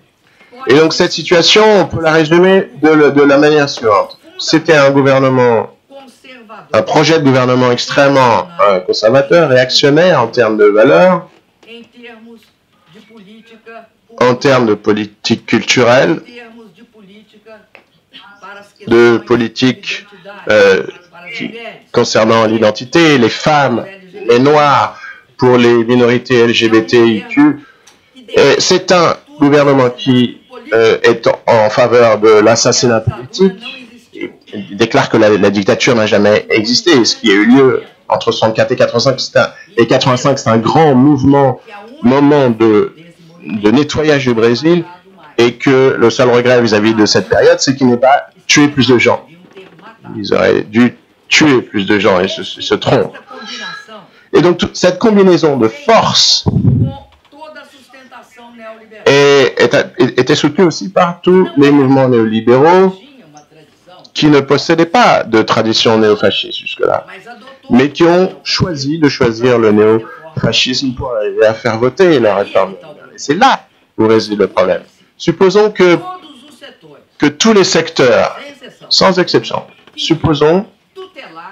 Et donc cette situation, on peut la résumer de la manière suivante. C'était un projet de gouvernement extrêmement conservateur, réactionnaire en termes de valeurs, en termes de politique culturelle, de politique concernant l'identité, les femmes, les Noirs, pour les minorités LGBTIQ. C'est un gouvernement qui est en faveur de l'assassinat politique. Il déclare que la dictature n'a jamais existé. Ce qui a eu lieu entre 64 et 85, c'est un grand moment de nettoyage du Brésil, et que le seul regret vis-à-vis de cette période, c'est qu'il n'ait pas tué plus de gens. Ils auraient dû tuer plus de gens et se trompent. Et donc cette combinaison de forces était soutenue aussi par tous les mouvements néolibéraux qui ne possédaient pas de tradition néofasciste jusque-là, mais qui ont choisi le néofascisme pour arriver à faire voter la réforme. Et c'est là où réside le problème. Supposons que tous les secteurs, sans exception, supposons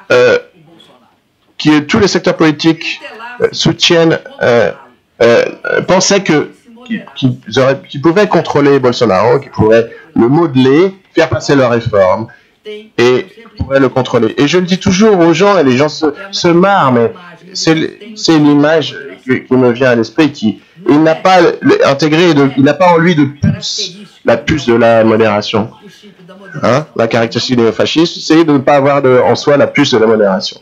que tous les secteurs politiques pensaient que qui pouvaient contrôler Bolsonaro, qui pouvaient le modeler, faire passer leurs réformes et pourraient le contrôler. Et je le dis toujours aux gens, et les gens se marrent, mais c'est l'image qui me vient à l'esprit, il n'a pas intégré, il n'a pas en lui de puce, la puce de la modération. Hein? La caractéristique néofasciste, c'est de ne pas avoir en soi la puce de la modération.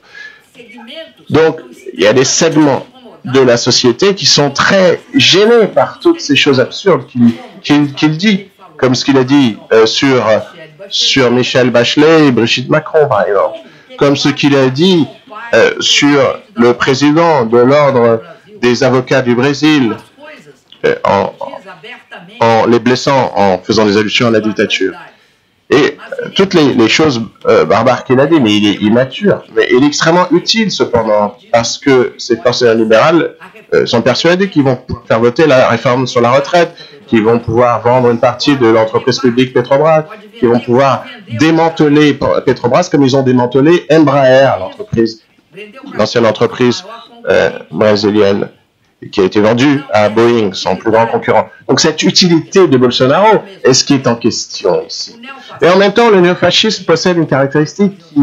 Donc, il y a des segments de la société qui sont très gênés par toutes ces choses absurdes qu'il dit, comme ce qu'il a dit sur Michelle Bachelet et Brigitte Macron, par exemple, comme ce qu'il a dit sur le président de l'ordre des avocats du Brésil, en les blessant, en faisant des allusions à la dictature. Et toutes les choses barbares qu'il a dit, mais il est immature. Mais il est extrêmement utile, cependant, parce que ces forces libérales sont persuadées qu'ils vont faire voter la réforme sur la retraite, qu'ils vont pouvoir vendre une partie de l'entreprise publique Petrobras, qu'ils vont pouvoir démanteler Petrobras comme ils ont démantelé Embraer, l'ancienne entreprise brésilienne, qui a été vendue à Boeing, son plus grand concurrent. Donc cette utilité de Bolsonaro est ce qui est en question ici. Et en même temps, le néofascisme possède une caractéristique qui...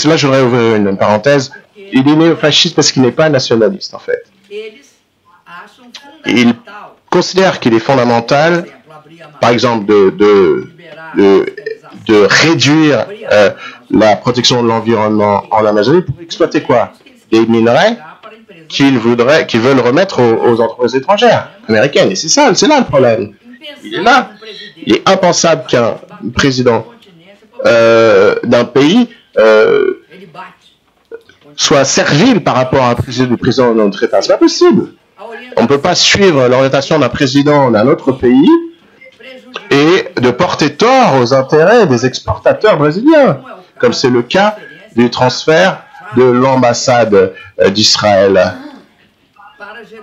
Là, je voudrais ouvrir une parenthèse. Il est néofasciste parce qu'il n'est pas nationaliste, en fait. Il considère qu'il est fondamental, par exemple, de réduire la protection de l'environnement en Amazonie pour exploiter quoi? Des minerais qu'ils veulent remettre aux entreprises étrangères, américaines. Et c'est là le problème. Il est là. Il est impensable qu'un président d'un pays soit servile par rapport à un président d'un autre État. C'est pas possible. On ne peut pas suivre l'orientation d'un président d'un autre pays et de porter tort aux intérêts des exportateurs brésiliens, comme c'est le cas du transfert de l'ambassade d'Israël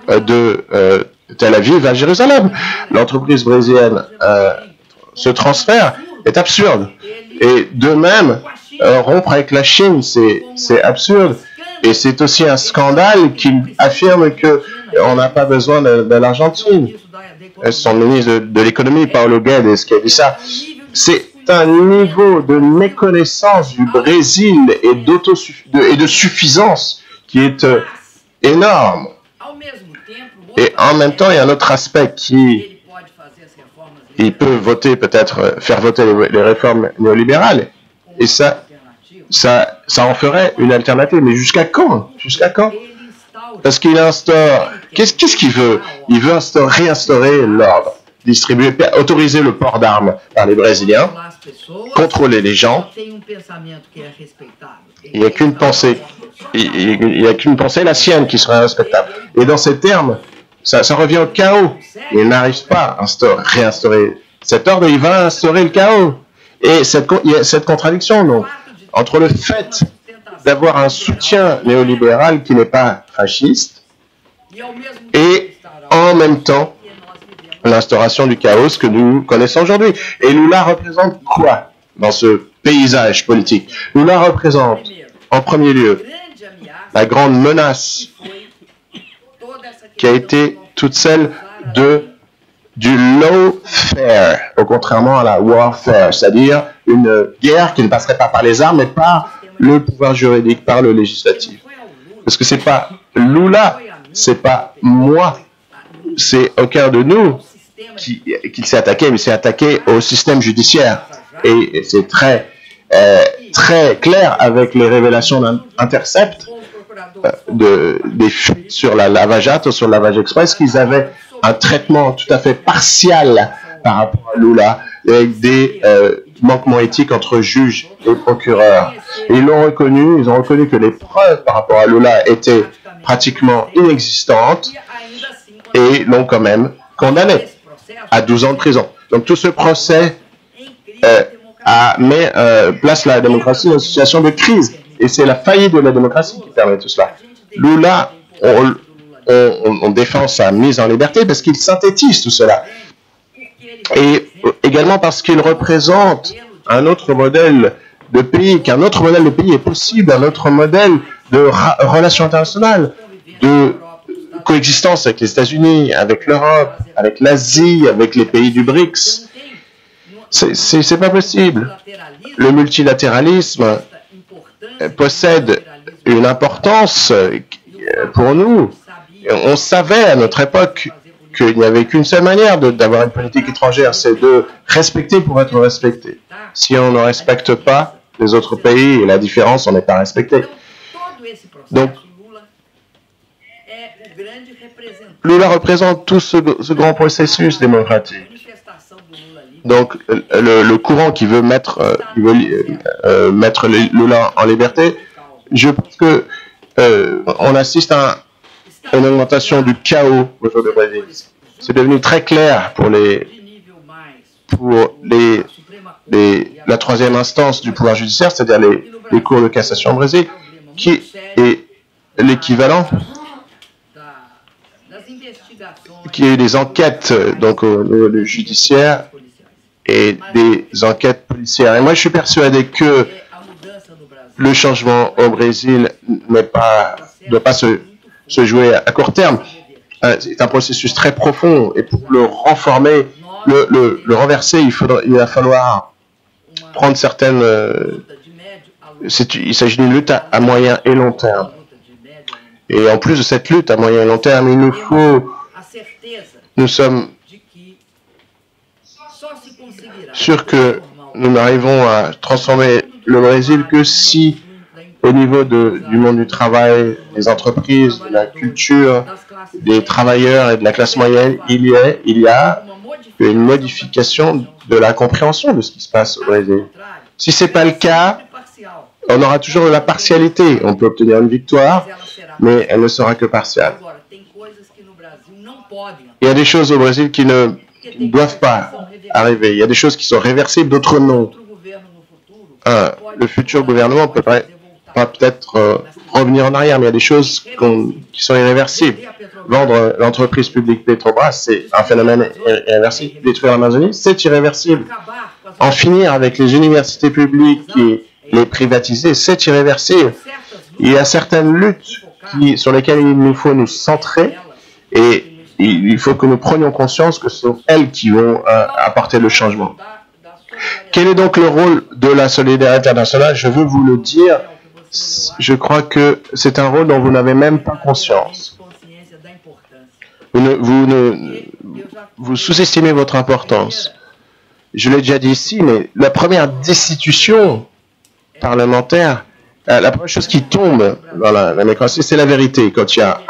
de Tel Aviv à Jérusalem. L'entreprise brésilienne, ce transfert est absurde. Et de même, rompre avec la Chine, c'est absurde. Et c'est aussi un scandale qui affirme qu'on n'a pas besoin de l'Argentine. Son ministre de l'économie, Paulo Guedes, qui a dit ça. C'est un niveau de méconnaissance du Brésil et de suffisance qui est énorme. Et en même temps, il y a un autre aspect il peut faire voter les réformes néolibérales. Et ça en ferait une alternative. Mais jusqu'à quand? Jusqu'à quand? Parce qu'il instaure... Qu'est-ce qu'il veut? Il veut réinstaurer l'ordre, autoriser le port d'armes par les Brésiliens, contrôler les gens. Il n'y a qu'une pensée. Il n'y a qu'une pensée, la sienne, qui serait respectable. Et dans ces termes, ça revient au chaos. Il n'arrive pas à réinstaurer cet ordre, il va instaurer le chaos. Et il y a cette contradiction, donc, entre le fait d'avoir un soutien néolibéral qui n'est pas fasciste et en même temps l'instauration du chaos que nous connaissons aujourd'hui. Et Lula représente quoi dans ce paysage politique? Lula représente en premier lieu la grande menace qui a été toute celle du lawfare, contrairement à la warfare, c'est-à-dire une guerre qui ne passerait pas par les armes, mais par le pouvoir juridique, par le législatif. Parce que c'est pas Lula, c'est pas moi, c'est aucun de nous qu'il s'est attaqué, mais s'est attaqué au système judiciaire. Et c'est très clair avec les révélations d'Intercept, des fuites sur la Lava-Jato, sur le lavage express, qu'ils avaient un traitement tout à fait partial par rapport à Lula, avec des manquements éthiques entre juges et procureurs. Et ils ont reconnu que les preuves par rapport à Lula étaient pratiquement inexistantes et l'ont quand même condamné à 12 ans de prison. Donc tout ce procès place la démocratie dans une situation de crise. Et c'est la faillite de la démocratie qui permet tout cela. Lula, on défend sa mise en liberté parce qu'il synthétise tout cela. Et également parce qu'il représente un autre modèle de pays, qu'un autre modèle de pays est possible, un autre modèle de relations internationales, de coexistence avec les États-Unis, avec l'Europe, avec l'Asie, avec les pays du BRICS. C'est pas possible. Le multilatéralisme possède une importance pour nous. On savait à notre époque qu'il n'y avait qu'une seule manière d'avoir une politique étrangère, c'est de respecter pour être respecté. Si on ne respecte pas les autres pays et la différence, on n'est pas respecté. Donc, Lula représente tout ce grand processus démocratique. Donc, le courant qui veut mettre Lula en liberté, je pense que on assiste à une augmentation du chaos aujourd'hui au Brésil. C'est devenu très clair pour la troisième instance du pouvoir judiciaire, c'est-à-dire les cours de cassation au Brésil, qui est l'équivalent, qui a eu des enquêtes donc au niveau du judiciaire et des enquêtes policières. Et moi, je suis persuadé que le changement au Brésil ne doit pas se jouer à court terme. C'est un processus très profond et pour le renformer, le renverser, il va falloir prendre certaines... il s'agit d'une lutte à moyen et long terme. Et en plus de cette lutte à moyen et long terme, il nous faut... Nous sommes sûrs que nous n'arrivons à transformer le Brésil que si, au niveau du monde du travail, des entreprises, de la culture, des travailleurs et de la classe moyenne, il y a une modification de la compréhension de ce qui se passe au Brésil. Si ce n'est pas le cas, on aura toujours la partialité. On peut obtenir une victoire, mais elle ne sera que partielle. Il y a des choses au Brésil qui ne doivent pas arriver. Il y a des choses qui sont réversibles, d'autres non. Le futur gouvernement peut peut-être revenir en arrière, mais il y a des choses qui sont irréversibles. Vendre l'entreprise publique Petrobras, c'est un phénomène irréversible. Détruire l'Amazonie, c'est irréversible. En finir avec les universités publiques et les privatiser, c'est irréversible. Il y a certaines luttes sur lesquelles il nous faut nous centrer et il faut que nous prenions conscience que ce sont elles qui vont apporter le changement. Quel est donc le rôle de la solidarité internationale? Je veux vous le dire, je crois que c'est un rôle dont vous n'avez même pas conscience. Vous sous-estimez votre importance. Je l'ai déjà dit ici, mais la première destitution parlementaire, la première chose qui tombe dans la démocratie, c'est la vérité quand il y a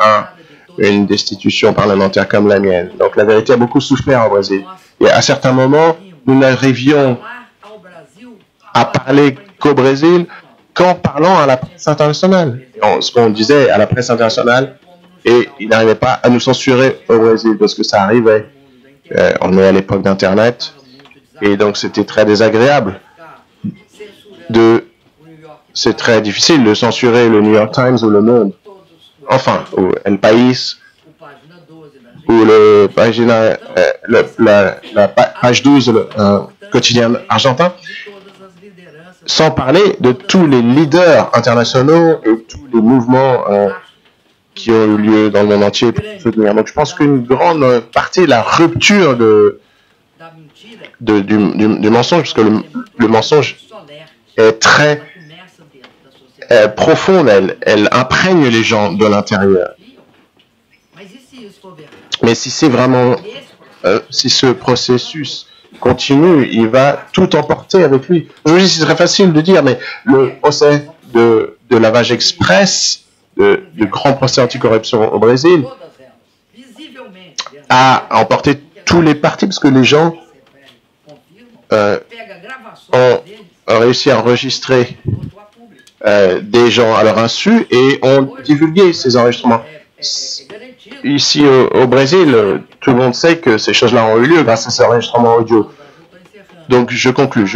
une destitution parlementaire comme la mienne. Donc la vérité a beaucoup souffert au Brésil. Et à certains moments, nous n'arrivions à parler qu'au Brésil qu'en parlant à la presse internationale. Ce qu'on disait à la presse internationale, et ils n'arrivaient pas à nous censurer au Brésil parce que ça arrivait. On est à l'époque d'Internet, et donc c'était très désagréable. C'est très difficile de censurer le New York Times ou Le Monde. Enfin, ou El País, ou la page 12, le quotidien argentin, sans parler de tous les leaders internationaux et tous les mouvements qui ont eu lieu dans le monde entier pour soutenir. Donc je pense qu'une grande partie de la rupture du mensonge, parce que le mensonge est très profonde, elle imprègne les gens de l'intérieur. Mais si c'est vraiment, si ce processus continue, il va tout emporter avec lui. Je vous dis, c'est très facile de dire, mais le procès de lavage express, de grand procès anticorruption au Brésil, a emporté tous les partis, parce que les gens ont réussi à enregistrer des gens à leur insu et ont divulgué ces enregistrements. Ici au Brésil, tout le monde sait que ces choses-là ont eu lieu grâce à ces enregistrements audio. Donc je conclus.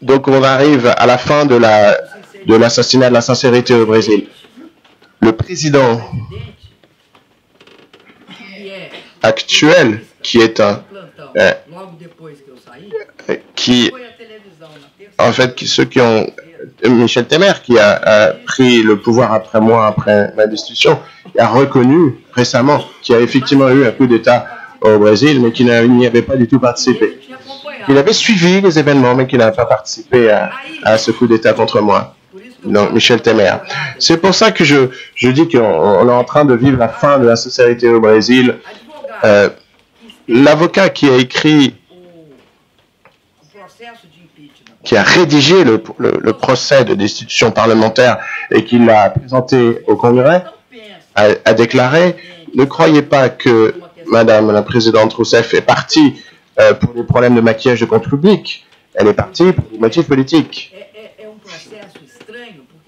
Donc on arrive à la fin de l'assassinat de la sincérité au Brésil. Le président actuel, qui est ceux qui ont Michel Temer, qui a pris le pouvoir après moi, après ma destitution, a reconnu récemment qu'il y a effectivement eu un coup d'État au Brésil, mais qu'il n'y avait pas du tout participé. Il avait suivi les événements, mais qu'il n'a pas participé à ce coup d'État contre moi. Donc, Michel Temer. C'est pour ça que je dis qu'on est en train de vivre la fin de la société au Brésil. L'avocat qui a écrit, qui a rédigé le procès de destitution parlementaire et qui l'a présenté au Congrès, a déclaré « Ne croyez pas que Madame la Présidente Rousseff est partie pour des problèmes de maquillage de compte public. Elle est partie pour des motifs politiques. »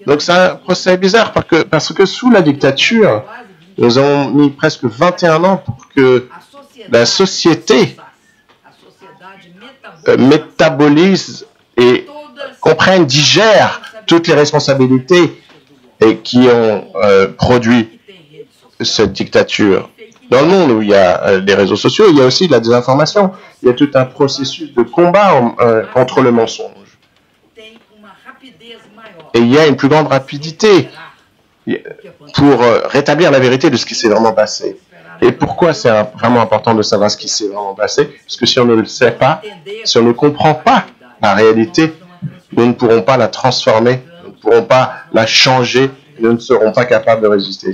Donc c'est un procès bizarre parce que sous la dictature, nous avons mis presque 21 ans pour que la société métabolise et comprenne, digère toutes les responsabilités et qui ont produit cette dictature. Dans le monde où il y a des réseaux sociaux, il y a aussi de la désinformation. Il y a tout un processus de combat contre le mensonge. Et il y a une plus grande rapidité pour rétablir la vérité de ce qui s'est vraiment passé. Et pourquoi c'est vraiment important de savoir ce qui s'est vraiment passé? Parce que si on ne le sait pas, si on ne comprend pas la réalité, nous ne pourrons pas la transformer, nous ne pourrons pas la changer, nous ne serons pas capables de résister.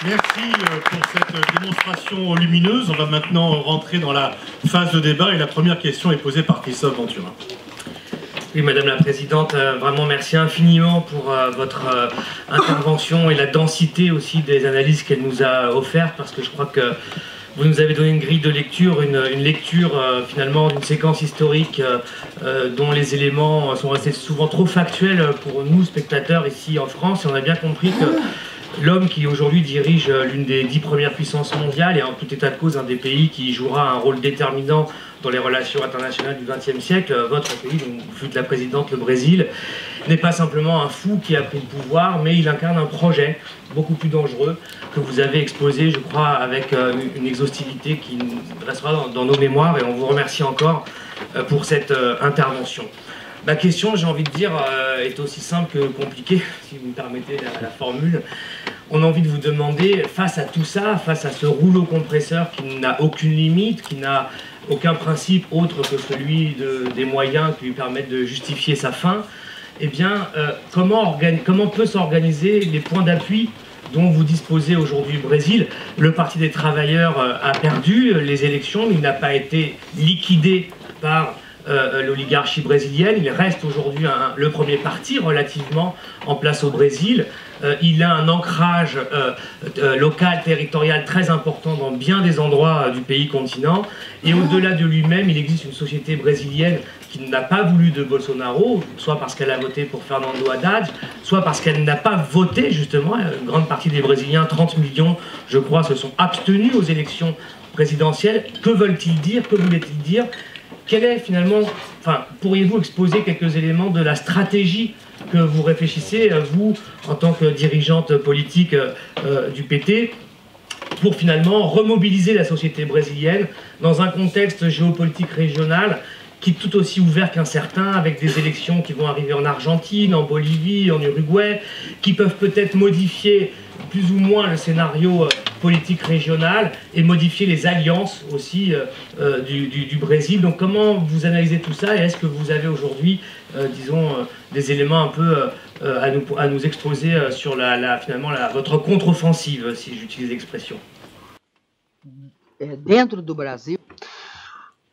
Merci pour cette démonstration lumineuse. On va maintenant rentrer dans la phase de débat et la première question est posée par Christophe Ventura. Oui, Madame la Présidente, vraiment merci infiniment pour votre intervention et la densité aussi des analyses qu'elle nous a offertes, parce que je crois que vous nous avez donné une grille de lecture, une lecture finalement d'une séquence historique dont les éléments sont restés souvent trop factuels pour nous, spectateurs ici en France, et on a bien compris que l'homme qui aujourd'hui dirige l'une des 10 premières puissances mondiales et en tout état de cause un des pays qui jouera un rôle déterminant dans les relations internationales du XXe siècle, votre pays, donc vous fûtes la présidente, le Brésil, n'est pas simplement un fou qui a pris le pouvoir, mais il incarne un projet beaucoup plus dangereux que vous avez exposé, je crois, avec une exhaustivité qui restera dans nos mémoires, et on vous remercie encore pour cette intervention. Ma question, j'ai envie de dire, est aussi simple que compliquée, si vous me permettez la formule. On a envie de vous demander, face à tout ça, face à ce rouleau compresseur qui n'a aucune limite, qui n'a aucun principe autre que celui des moyens qui lui permettent de justifier sa fin, eh bien, comment peut s'organiser les points d'appui dont vous disposez aujourd'hui au Brésil? Le Parti des travailleurs a perdu les élections, mais il n'a pas été liquidé par l'oligarchie brésilienne. Il reste aujourd'hui le premier parti relativement en place au Brésil. Il a un ancrage local, territorial très important dans bien des endroits du pays continent. Et au-delà de lui-même, il existe une société brésilienne qui n'a pas voulu de Bolsonaro, soit parce qu'elle a voté pour Fernando Haddad, soit parce qu'elle n'a pas voté, justement. Une grande partie des Brésiliens, 30 millions, je crois, se sont abstenus aux élections présidentielles. Que veulent-ils dire? Que voulaient-ils dire? Quel est finalement, pourriez-vous exposer quelques éléments de la stratégie que vous réfléchissez, vous, en tant que dirigeante politique du PT, pour finalement remobiliser la société brésilienne dans un contexte géopolitique régional qui est tout aussi ouvert qu'incertain, avec des élections qui vont arriver en Argentine, en Bolivie, en Uruguay, qui peuvent peut-être modifier plus ou moins le scénario politique régional et modifier les alliances aussi du Brésil. Donc comment vous analysez tout ça, et est-ce que vous avez aujourd'hui, disons, des éléments un peu à nous exposer sur finalement votre contre-offensive, si j'utilise l'expression?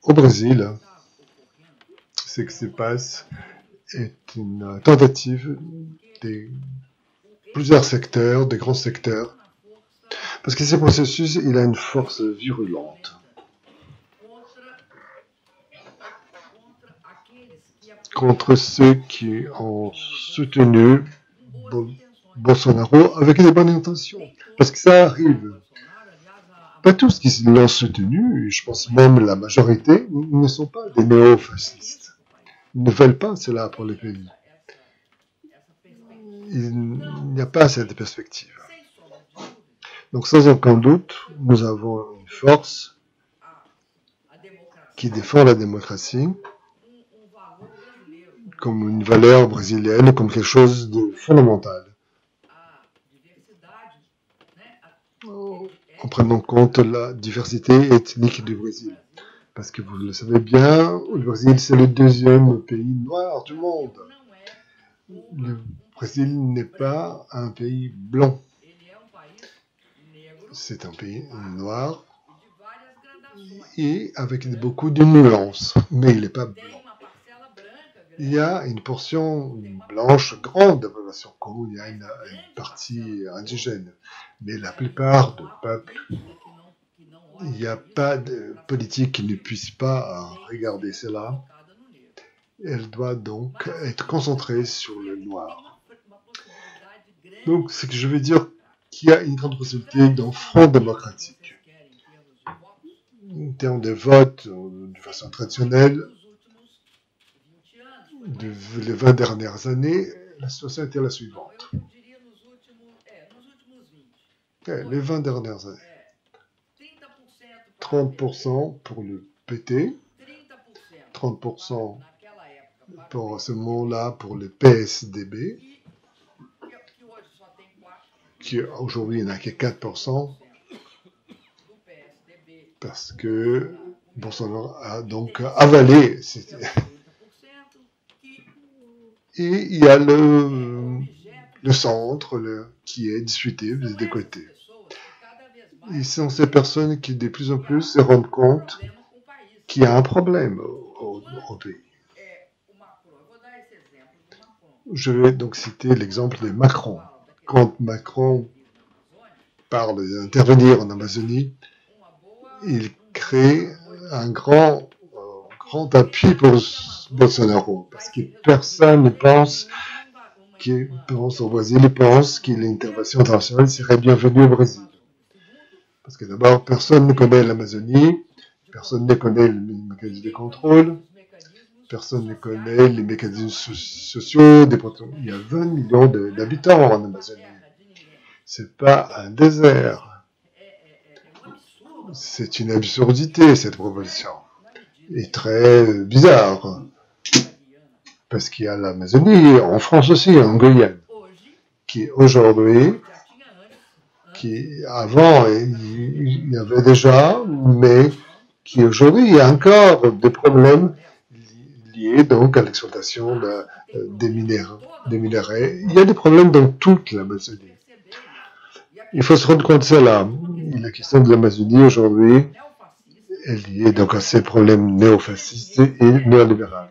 Au Brésil, ce qui se passe est une tentative des plusieurs secteurs, des grands secteurs, parce que ce processus, il a une force virulente contre ceux qui ont soutenu Bolsonaro avec des bonnes intentions. Parce que ça arrive. Pas tous qui l'ont soutenu, je pense même la majorité, ne sont pas des néo-fascistes. Ils ne veulent pas cela pour le pays. Il n'y a pas cette perspective. Donc sans aucun doute, nous avons une force qui défend la démocratie comme une valeur brésilienne, comme quelque chose de fondamental. En prenant en compte la diversité ethnique du Brésil. Parce que vous le savez bien, le Brésil, c'est le deuxième pays noir du monde. Le Brésil n'est pas un pays blanc. C'est un pays noir et avec beaucoup de nuances, mais il n'est pas blanc. Il y a une portion blanche grande de la population, comme il y a une partie indigène. Mais la plupart du peuple, il n'y a pas de politique qui ne puisse pas regarder cela. Elle doit donc être concentrée sur le noir. Donc, ce que je veux dire, qu'il y a une grande possibilité d'un front démocratique. En termes de vote, de façon traditionnelle, les 20 dernières années, la situation était la suivante. Les 20 dernières années. 30% pour le PT, 30% pour ce moment-là pour le PSDB, qui aujourd'hui n'a que 4%, parce que Bolsonaro a donc avalé. Et il y a le centre qui est discuté des deux côtés. Et ce sont ces personnes qui de plus en plus se rendent compte qu'il y a un problème au pays. Je vais donc citer l'exemple de Macron. Quand Macron parle d'intervenir en Amazonie, il crée un grand appui pour Bolsonaro, parce que personne ne pense au Brésil, il pense que l'intervention internationale serait bienvenue au Brésil. Parce que d'abord, personne ne connaît l'Amazonie, personne ne connaît les mécanismes de contrôle, personne ne connaît les mécanismes sociaux. Il y a 20 millions d'habitants en Amazonie. C'est pas un désert. C'est une absurdité, cette proposition. Et très bizarre. Parce qu'il y a l'Amazonie, en France aussi, en Guyane, qui aujourd'hui, qui avant, il y avait déjà, mais qui aujourd'hui, il y a encore des problèmes liés donc à l'exploitation des minerais. Il y a des problèmes dans toute l'Amazonie. Il faut se rendre compte de cela. La question de l'Amazonie aujourd'hui est liée donc à ces problèmes néofascistes et néolibéraux.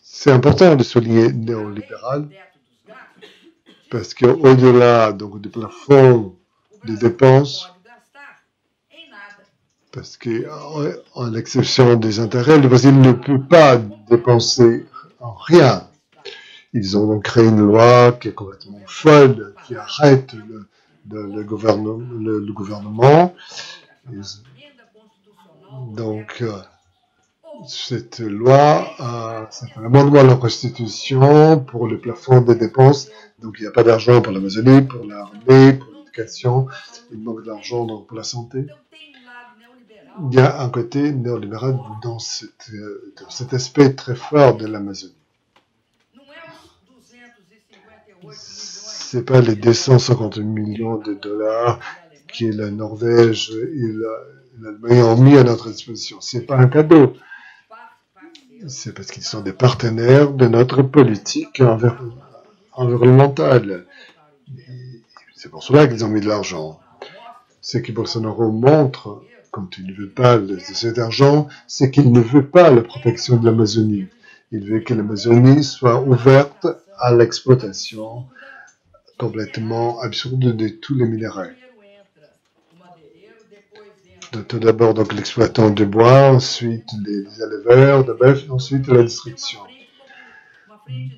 C'est important de souligner néolibéral parce qu'au-delà donc du plafond des dépenses, parce qu'en exception des intérêts, le Brésil ne peut pas dépenser en rien. Ils ont donc créé une loi qui est complètement folle, qui arrête le gouvernement. Donc, cette loi, c'est un amendement à la Constitution pour le plafond des dépenses. Donc, il n'y a pas d'argent pour l'Amazonie, pour l'armée, pour l'éducation. Il manque d'argent donc pour la santé. Il y a un côté néolibéral dans cet aspect très fort de l'Amazonie. C'est pas les 250 millions de dollars que la Norvège et l'Allemagne ont mis à notre disposition. C'est pas un cadeau. C'est parce qu'ils sont des partenaires de notre politique environnementale. C'est pour cela qu'ils ont mis de l'argent. Ce que Bolsonaro montre, quand il ne veut pas cet argent, c'est qu'il ne veut pas la protection de l'Amazonie. Il veut que l'Amazonie soit ouverte à l'exploitation complètement absurde de tous les minéraux. Tout d'abord donc l'exploitant du bois, ensuite les éleveurs de bœuf, ensuite la destruction.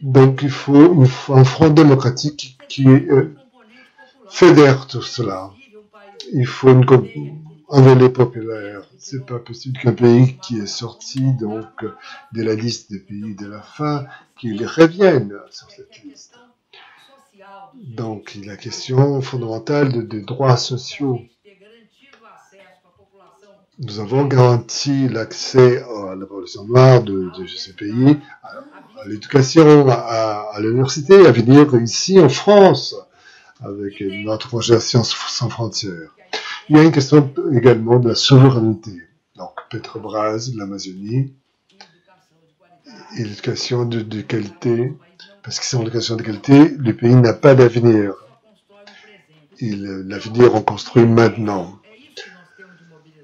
Donc il faut un front démocratique qui fédère tout cela. Il faut un volet populaire. C'est pas possible qu'un pays qui est sorti donc de la liste des pays de la faim, qu'il revienne sur cette liste. Donc la question fondamentale des droits sociaux. Nous avons garanti l'accès à la population noire de ces pays, à l'éducation, à l'université, à venir ici en France avec notre projet Sciences sans frontières. Il y a une question également de la souveraineté. Donc Petrobras, l'Amazonie, et l'éducation de qualité, parce que sans l'éducation de qualité, le pays n'a pas d'avenir. L'avenir on construit maintenant.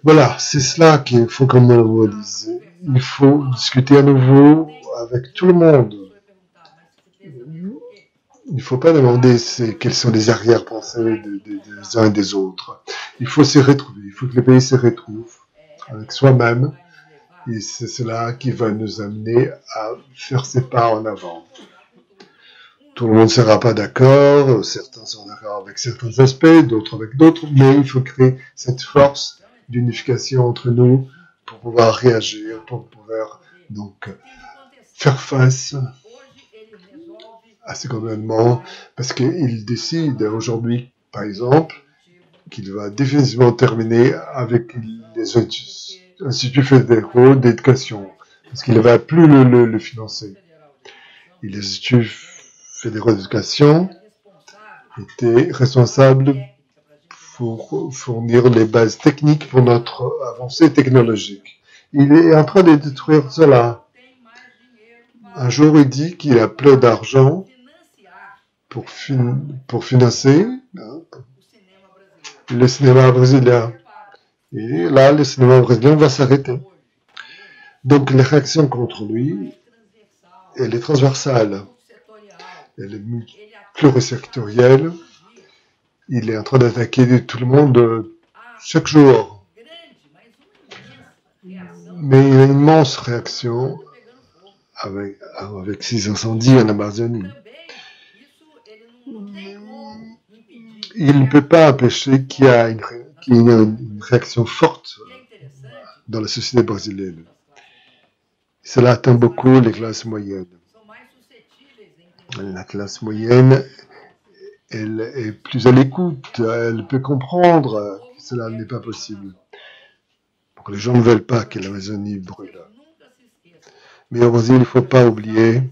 Voilà, c'est cela qu'il faut qu'on mobilise. Il faut discuter à nouveau avec tout le monde. Il ne faut pas demander quelles sont les arrière-pensées des uns et des autres. Il faut se retrouver. Il faut que les pays se retrouvent avec soi-même. Et c'est cela qui va nous amener à faire ces pas en avant. Tout le monde ne sera pas d'accord. Certains seront d'accord avec certains aspects, d'autres avec d'autres. Mais il faut créer cette force d'unification entre nous pour pouvoir réagir, pour pouvoir donc faire face à ces gouvernements, parce qu'il décide aujourd'hui, par exemple, qu'il va définitivement terminer avec les instituts fédéraux d'éducation, parce qu'il ne va plus le financer. Et les instituts fédéraux d'éducation étaient responsables pour fournir les bases techniques pour notre avancée technologique. Il est en train de détruire cela. Un jour, il dit qu'il a plein d'argent pour financer le cinéma brésilien. Et là, le cinéma brésilien va s'arrêter. Donc, les réactions contre lui, elle est transversale. Elle est plurisectorielle. Il est en train d'attaquer tout le monde chaque jour. Mais il y a une immense réaction avec ces incendies en Amazonie. Il ne peut pas empêcher qu'il y ait une réaction forte dans la société brésilienne. Cela atteint beaucoup les classes moyennes. La classe moyenne, elle est plus à l'écoute, elle peut comprendre que cela n'est pas possible. Donc les gens ne veulent pas que l'Amazonie brûle. Mais au Brésil, il ne faut pas oublier,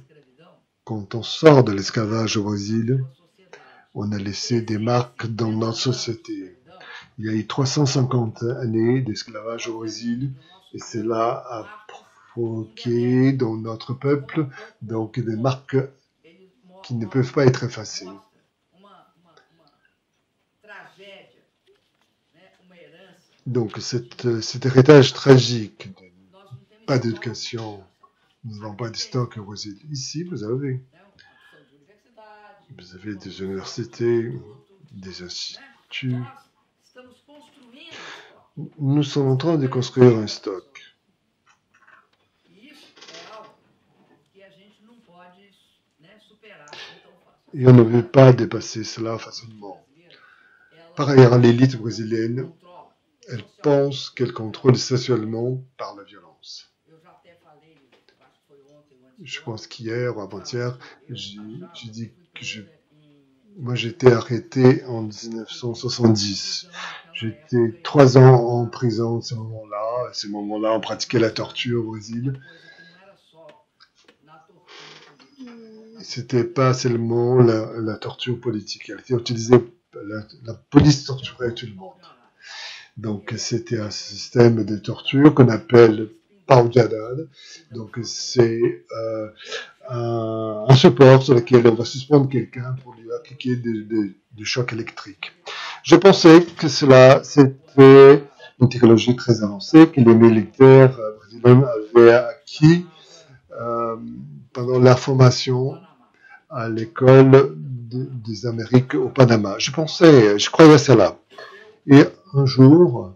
quand on sort de l'esclavage au Brésil, on a laissé des marques dans notre société. Il y a eu 350 années d'esclavage au Brésil, et cela a provoqué dans notre peuple donc des marques qui ne peuvent pas être effacées. Donc cet héritage tragique, pas d'éducation, nous n'avons pas de stock au Brésil. Ici, vous avez des universités, des instituts. Nous sommes en train de construire un stock. Et on ne veut pas dépasser cela facilement. Par ailleurs, l'élite brésilienne, elle pense qu'elle contrôle sexuellement par la violence. Je pense qu'hier ou avant-hier, j'ai dit que moi j'étais arrêté en 1970. J'étais 3 ans en prison à ce moment-là. À ce moment-là, on pratiquait la torture au Brésil. C'était pas seulement la torture politique. Elle était utilisée, la police torturait tout le monde. Donc c'était un système de torture qu'on appelle pau de arara. Donc c'est un support sur lequel on va suspendre quelqu'un pour lui appliquer du choc électrique. Je pensais que c'était une technologie très avancée que les militaires brésiliens avaient acquis pendant la formation à l'école des Amériques au Panama. Je croyais à cela. Et un jour,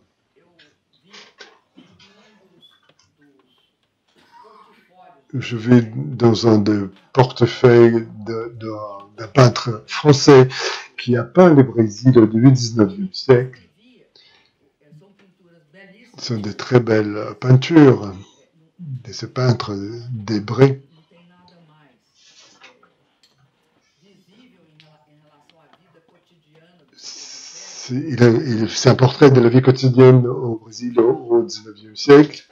je vais dans un des portefeuilles d'un peintre français qui a peint le Brésil au début du 19e siècle. Ce sont des très belles peintures de ce peintre d'Hébré. C'est un portrait de la vie quotidienne au Brésil au 19e siècle.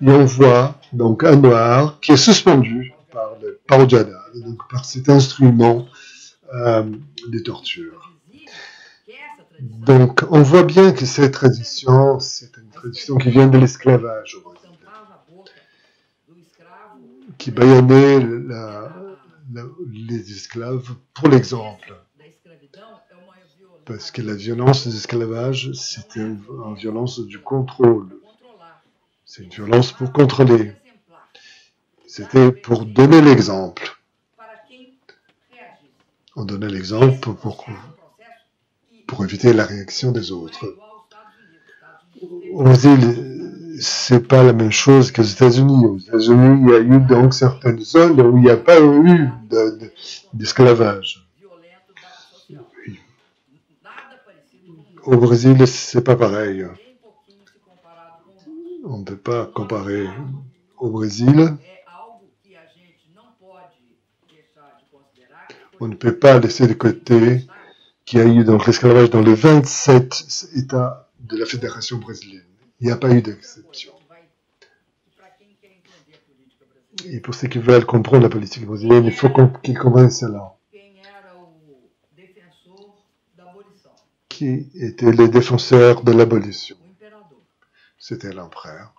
Et on voit donc un noir qui est suspendu par le paujada, donc par cet instrument de torture. Donc on voit bien que cette tradition, c'est une tradition qui vient de l'esclavage au Brésil, qui bâillonnait les esclaves pour l'exemple. Parce que la violence des esclavages, c'était une violence du contrôle. C'est une violence pour contrôler. C'était pour donner l'exemple. On donnait l'exemple pour éviter la réaction des autres. Au Brésil, c'est pas la même chose qu'aux États-Unis. Aux États-Unis, il y a eu donc certaines zones où il n'y a pas eu d'esclavage. Au Brésil, c'est pas pareil. On ne peut pas comparer au Brésil. On ne peut pas laisser de côté qu'il y a eu donc l'esclavage dans les 27 États de la Fédération brésilienne. Il n'y a pas eu d'exception. Et pour ceux qui veulent comprendre la politique brésilienne, il faut qu'ils comprennent cela. Qui étaient les défenseurs de l'abolition? C'était l'empereur.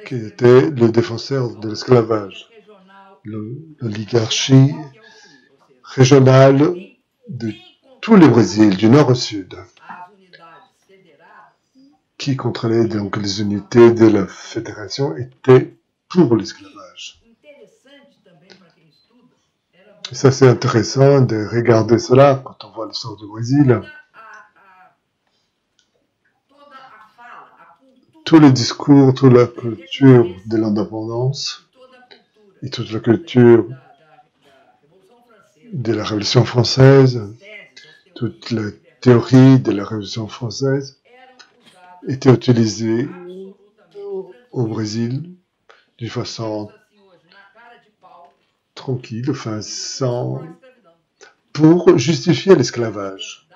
Qui était le défenseur de l'esclavage? L'oligarchie régionale de tout le Brésil, du nord au sud, qui contrôlait donc les unités de la fédération, était pour l'esclavage. Et ça, c'est intéressant de regarder cela quand on voit l'histoire du Brésil. Tout le discours, toute la culture de l'indépendance et toute la culture de la Révolution française, toute la théorie de la Révolution française était utilisée au Brésil d'une façon tranquille, enfin pour justifier l'esclavage.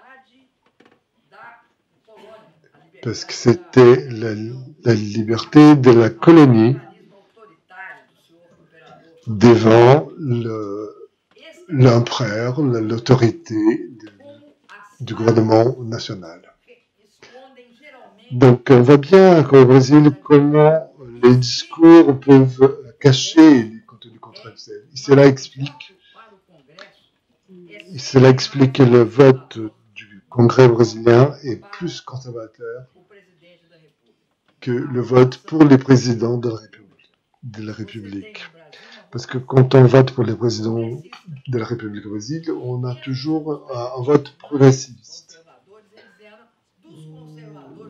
Parce que c'était la liberté de la colonie devant l'empereur, l'autorité du gouvernement national. Donc on voit bien qu'au Brésil, comment les discours peuvent cacher les contenus contradictoires. Cela explique que le vote du Congrès brésilien est plus conservateur que le vote pour les présidents de la République. Parce que quand on vote pour les présidents de la République du Brésil, on a toujours un vote progressiste.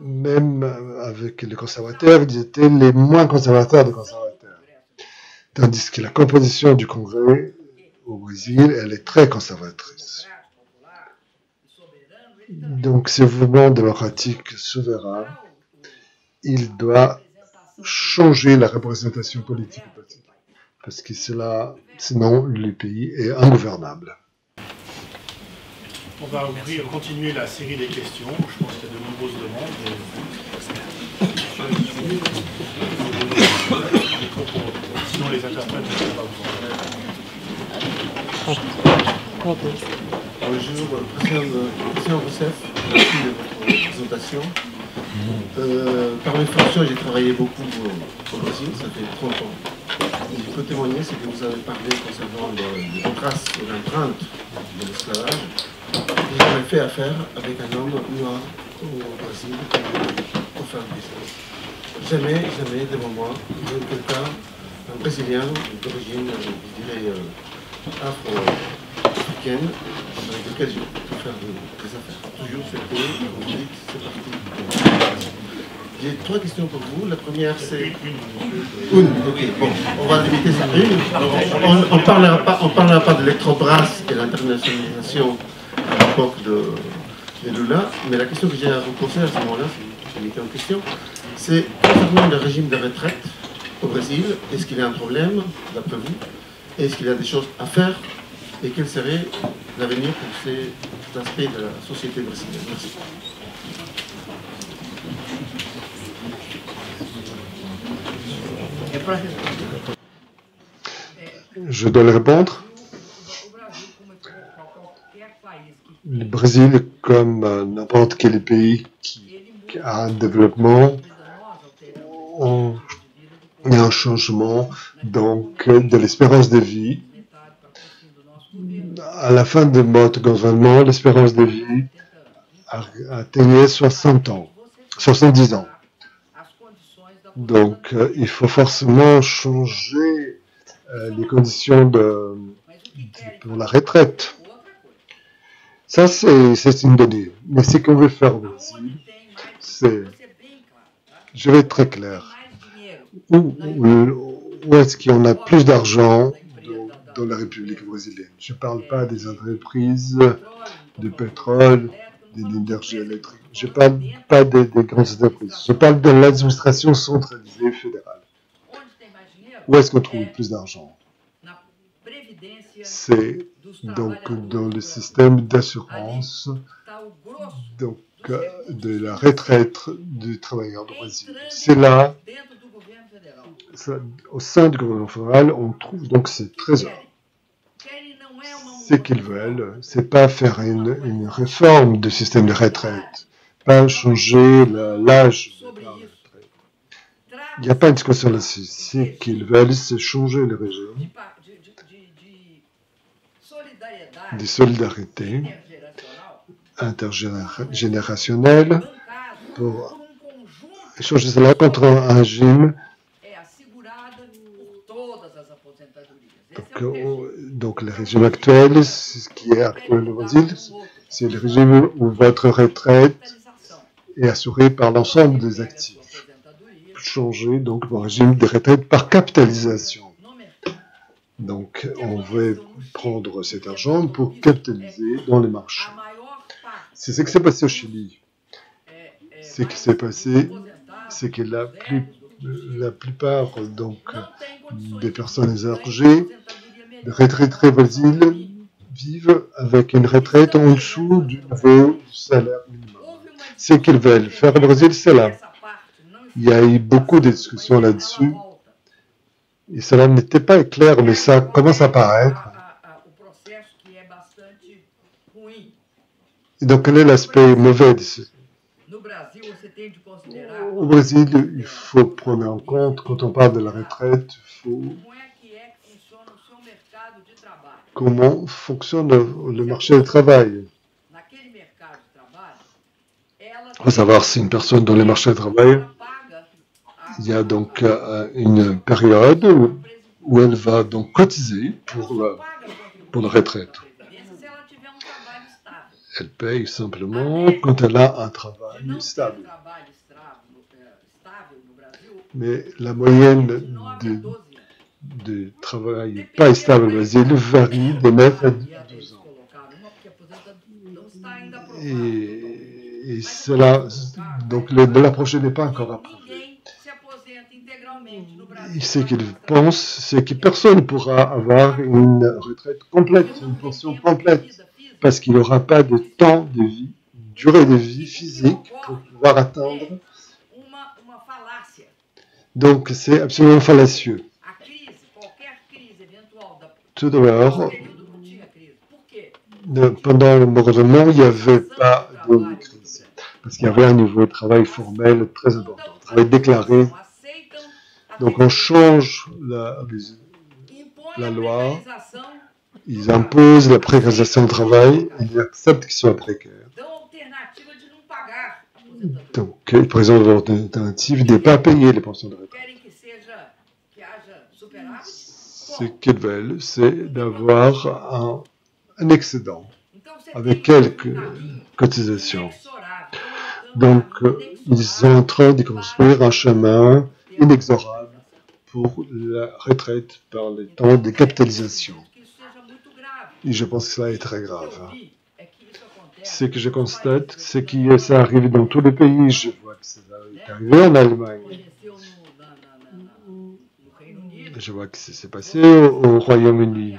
Même avec les conservateurs, ils étaient les moins conservateurs des conservateurs. Tandis que la composition du Congrès au Brésil, elle est très conservatrice. Donc, ce mouvement démocratique souverain, il doit changer la représentation politique. Parce que sinon, le pays est ingouvernable. On va continuer la série des questions. Je pense qu'il y a de nombreuses demandes. Sinon, les interprètes ne peuvent pas vous entendre. Bonjour, président Rousseff, merci de votre présentation. Par mes fonctions, j'ai travaillé beaucoup au Brésil, ça fait 30 ans. Je peux témoigner, c'est que vous avez parlé concernant les traces et l'empreinte de l'esclavage. Vous avez fait affaire avec un homme noir au Brésil pour faire business. Jamais devant moi, il y a quelqu'un, un Brésilien d'origine, je dirais, afro-africaine, avec lequel j'ai pu faire des affaires. Toujours c'était, vous dites, c'est parti. J'ai 3 questions pour vous. La première, c'est... Une, ok. Bon, on va limiter ça à une. On ne parlera pas de l'électrobrasse et l'internationalisation à l'époque de Lula, mais la question que j'ai à vous poser à ce moment-là, c'est une question, c'est concernant le régime de retraite au Brésil. Est-ce qu'il y a un problème, d'après vous? Est-ce qu'il y a des choses à faire? Et quel serait l'avenir pour cet aspect de la société brésilienne? Merci. Je dois le répondre. Le Brésil, comme n'importe quel pays qui a un développement, il y a un changement donc, de l'espérance de vie. À la fin de notre gouvernement, l'espérance de vie atteignait 60 ans, 70 ans. Donc, il faut forcément changer les conditions pour la retraite. Ça, c'est une donnée. Mais ce qu'on veut faire au Brésil, c'est, je vais être très clair, où est-ce qu'il y en a plus d'argent dans la République brésilienne? Je ne parle pas des entreprises de pétrole, d'énergie électrique. Je ne parle pas des grandes entreprises. Je parle de l'administration centralisée fédérale. Où est-ce qu'on trouve plus d'argent? C'est donc dans le système d'assurance donc, de la retraite du travailleur du Brésil. C'est là, au sein du gouvernement fédéral, on trouve donc ces trésors. Ce qu'ils veulent, c'est pas faire une réforme du système de retraite, pas changer l'âge de la retraite. Il n'y a pas de discussion là-dessus. Ce qu'ils veulent, c'est changer le régime de solidarité intergénérationnelle pour changer cela contre un régime. Donc le régime actuel, ce qui est actuel au Brésil, c'est le régime où votre retraite est assurée par l'ensemble des actifs. Changer donc un régime de retraite par capitalisation. Donc on veut prendre cet argent pour capitaliser dans les marchés. C'est ce qui s'est passé au Chili. Ce qui s'est passé, c'est que la plupart donc, des personnes âgées, les retraités brésiliens, vivent avec une retraite en dessous du niveau du salaire minimum. Ce qu'ils veulent faire au Brésil, c'est là. Il y a eu beaucoup de discussions là-dessus. Et cela n'était pas clair, mais ça commence à apparaître. Et donc, quel est l'aspect mauvais de ce? Au Brésil, il faut prendre en compte, quand on parle de la retraite, comment fonctionne le marché du travail. Il faut savoir si une personne dans le marché du travail, il y a donc une période où elle va donc cotiser pour la retraite. Elle paye simplement quand elle a un travail stable. Mais la moyenne de travail pas stable au Brésil varie de 9 à 12 ans. Et cela, donc la prochaine n'est pas encore approuvée. Ce qu'ils pensent, c'est que personne ne pourra avoir une retraite complète, une pension complète, parce qu'il n'y aura pas de temps de vie, durée de vie physique pour pouvoir atteindre. Donc, c'est absolument fallacieux. Tout d'abord, pendant le gouvernement, il n'y avait pas de crise, parce qu'il y avait un niveau de travail formel très important, travail déclaré. Donc, on change la loi, ils imposent la précarisation du travail, ils acceptent qu'ils soient précaires. Donc, ils présentent l'alternative de ne pas payer les pensions de retraite. Ce qu'ils veulent, c'est d'avoir un excédent avec quelques cotisations. Donc, ils sont en train de construire un chemin inexorable pour la retraite par le temps de capitalisation. Et je pense que cela est très grave. Ce que je constate, c'est que ça arrive dans tous les pays. Je vois que ça est arrivé en Allemagne. Je vois que c'est passé au Royaume-Uni.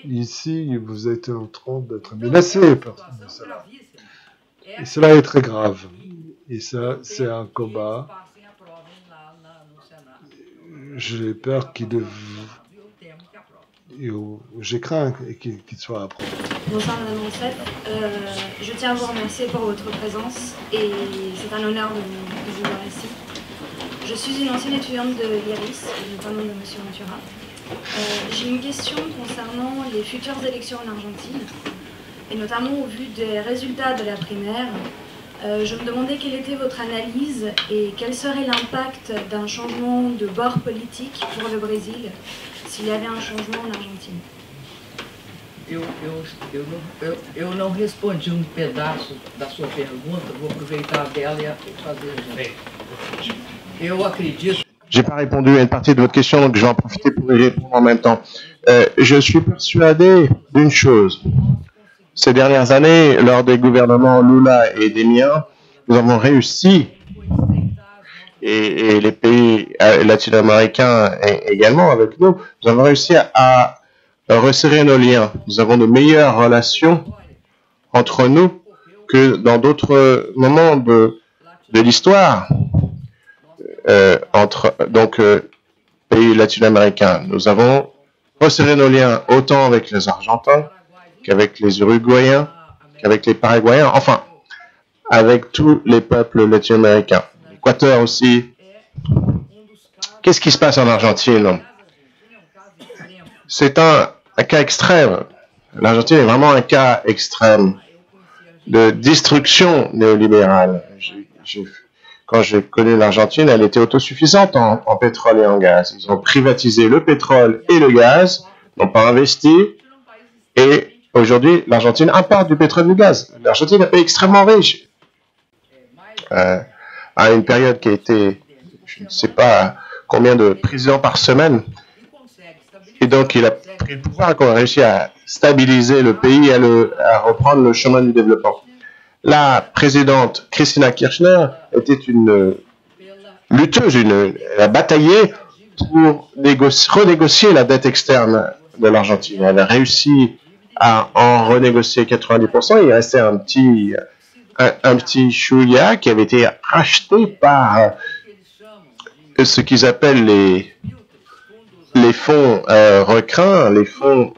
Ici, vous êtes en train d'être menacé par cela. Et cela est très grave. Et ça, c'est un combat. J'ai peur je crains qu'il soit approuvé. Bonsoir Madame Rousseff. Je tiens à vous remercier pour votre présence et c'est un honneur de vous voir ici. Je suis une ancienne étudiante de l'IRIS, notamment de M. Ventura. J'ai une question concernant les futures élections en Argentine, et notamment au vu des résultats de la primaire. Je me demandais quelle était votre analyse et quel serait l'impact d'un changement de bord politique pour le Brésil s'il y avait un changement en Argentine. Eu não respondi pedaço da sua pergunta, vou aproveitar dela e fazer junto. Eu acredito. J'ai pas répondu à une partie de votre question, donc je vais en profiter pour y répondre en même temps. Je suis persuadé d'une chose. Ces dernières années, lors des gouvernements Lula et des miens, nous avons réussi, et les pays latino-américains également avec nous, nous avons réussi à resserrer nos liens. Nous avons de meilleures relations entre nous que dans d'autres moments de l'histoire entre pays latino-américains. Nous avons resserré nos liens autant avec les Argentins qu'avec les Uruguayens, qu'avec les Paraguayens, enfin, avec tous les peuples latino-américains. L'Équateur aussi. Qu'est-ce qui se passe en Argentine? C'est un cas extrême. L'Argentine est vraiment un cas extrême de destruction néolibérale. Quand j'ai connu l'Argentine, elle était autosuffisante en pétrole et en gaz. Ils ont privatisé le pétrole et le gaz, n'ont pas investi, et aujourd'hui, l'Argentine importe du pétrole et du gaz. L'Argentine est extrêmement riche. À une période qui a été, je ne sais pas combien de présidents par semaine, et donc il a pris le pouvoir, qu'on a réussi à stabiliser le pays, à reprendre le chemin du développement. La présidente Cristina Kirchner était une lutteuse, elle a bataillé pour renégocier la dette externe de l'Argentine. Elle a réussi à en renégocier 90%. Il restait un petit chouïa qui avait été racheté par ce qu'ils appellent les fonds requins, les fonds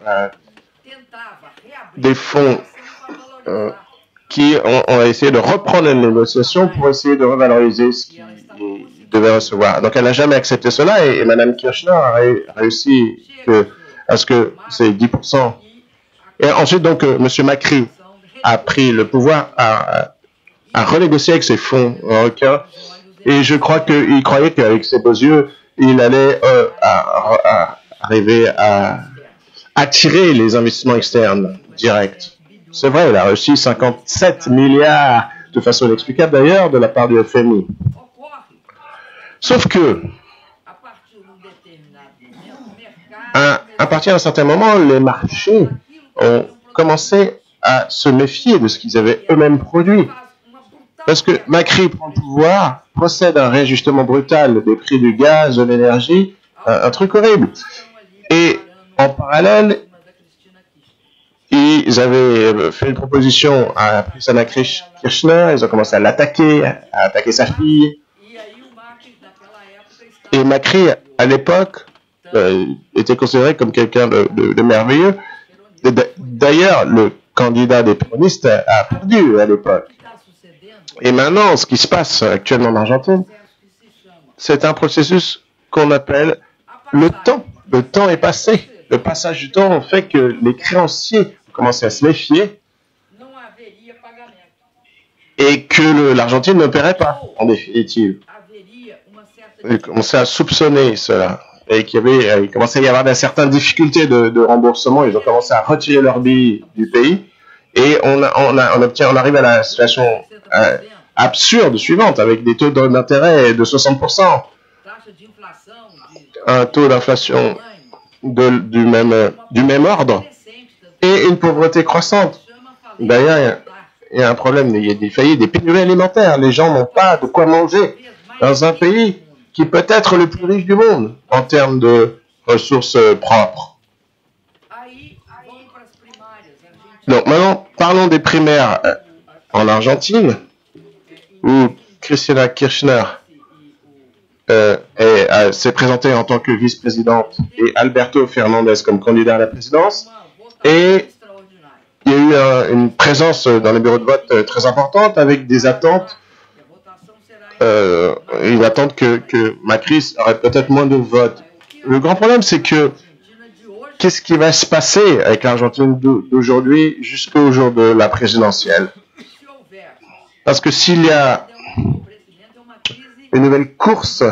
des fonds qui ont essayé de reprendre la négociation pour essayer de revaloriser ce qu'ils devaient recevoir. Donc elle n'a jamais accepté cela et Mme Kirchner a réussi à ce que c'est 10%. Et ensuite, donc, M. Macri a pris le pouvoir à renégocier avec ses fonds requins et je crois qu'il croyait qu'avec ses beaux yeux, il allait arriver à attirer les investissements externes directs. C'est vrai, il a reçu 57 milliards, de façon inexplicable d'ailleurs, de la part du FMI. Sauf que, à partir d'un certain moment, les marchés ont commencé à se méfier de ce qu'ils avaient eux-mêmes produit. Parce que Macri prend le pouvoir, procède à un réajustement brutal des prix du gaz, de l'énergie, un truc horrible. Et en parallèle, ils avaient fait une proposition à Cristina Kirchner, ils ont commencé à l'attaquer, à attaquer sa fille. Et Macri, à l'époque, était considéré comme quelqu'un de merveilleux. D'ailleurs, le candidat des péronistes a perdu à l'époque. Et maintenant, ce qui se passe actuellement en Argentine, c'est un processus qu'on appelle le temps. Le temps est passé. Le passage du temps fait que les créanciers ont commencé à se méfier et que l'Argentine ne paierait pas, en définitive. Ils commençaient à soupçonner cela. Et il commençait à y avoir certaines difficultés de remboursement. Ils ont commencé à retirer leurs billes du pays. Et on arrive à la situation absurde suivante, avec des taux d'intérêt de 60%, un taux d'inflation du même ordre, et une pauvreté croissante. D'ailleurs, il y a un problème, il y a des pénuries alimentaires. Les gens n'ont pas de quoi manger dans un pays qui peut être le plus riche du monde en termes de ressources propres. Donc maintenant, parlons des primaires en Argentine, où Cristina Kirchner s'est présentée en tant que vice-présidente et Alberto Fernandez comme candidat à la présidence. Et il y a eu une présence dans les bureaux de vote très importante avec des attentes. Ils attendent que Macri aurait peut-être moins de votes. Le grand problème, c'est que qu'est-ce qui va se passer avec l'Argentine d'aujourd'hui jusqu'au jour de la présidentielle? Parce que s'il y a une nouvelle course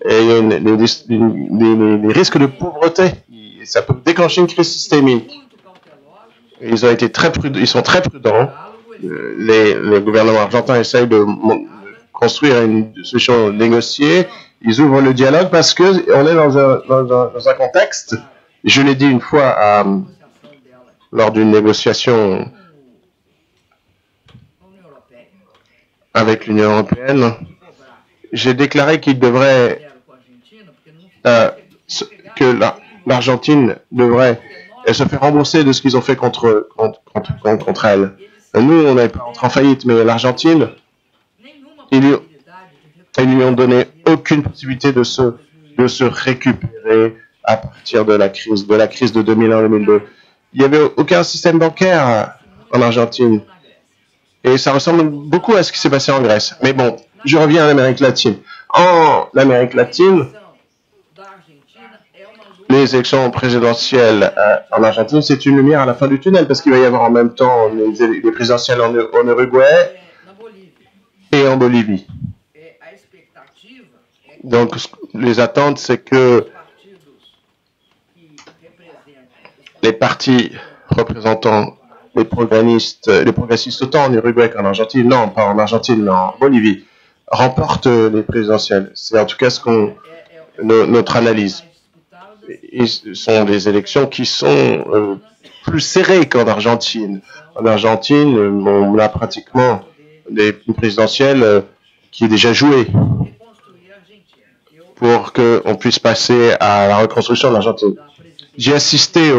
et des risques de pauvreté, ça peut déclencher une crise systémique. Ils ont été très prudents, ils sont très prudents. Les gouvernements argentins essayent de construire une solution négociée. Ils ouvrent le dialogue parce que on est dans un contexte. Je l'ai dit une fois lors d'une négociation avec l'Union européenne. J'ai déclaré qu'il devrait que l'Argentine devrait se faire rembourser de ce qu'ils ont fait contre elle. Nous, on n'est pas entré en faillite, mais l'Argentine, ils lui ont donné aucune possibilité de se récupérer à partir de la crise de 2001-2002. Il n'y avait aucun système bancaire en Argentine. Et ça ressemble beaucoup à ce qui s'est passé en Grèce. Mais bon, je reviens à l'Amérique latine. En Amérique latine, les élections présidentielles en Argentine, c'est une lumière à la fin du tunnel, parce qu'il va y avoir en même temps les présidentielles en Uruguay et en Bolivie. Donc, les attentes, c'est que les partis représentant les progressistes autant en Uruguay qu'en Argentine, non, pas en Argentine, mais en Bolivie, remportent les présidentielles. C'est en tout cas notre analyse. Et ce sont des élections qui sont plus serrées qu'en Argentine. En Argentine, on a pratiquement une présidentielle qui est déjà jouée pour qu'on puisse passer à la reconstruction de l'Argentine. J'ai assisté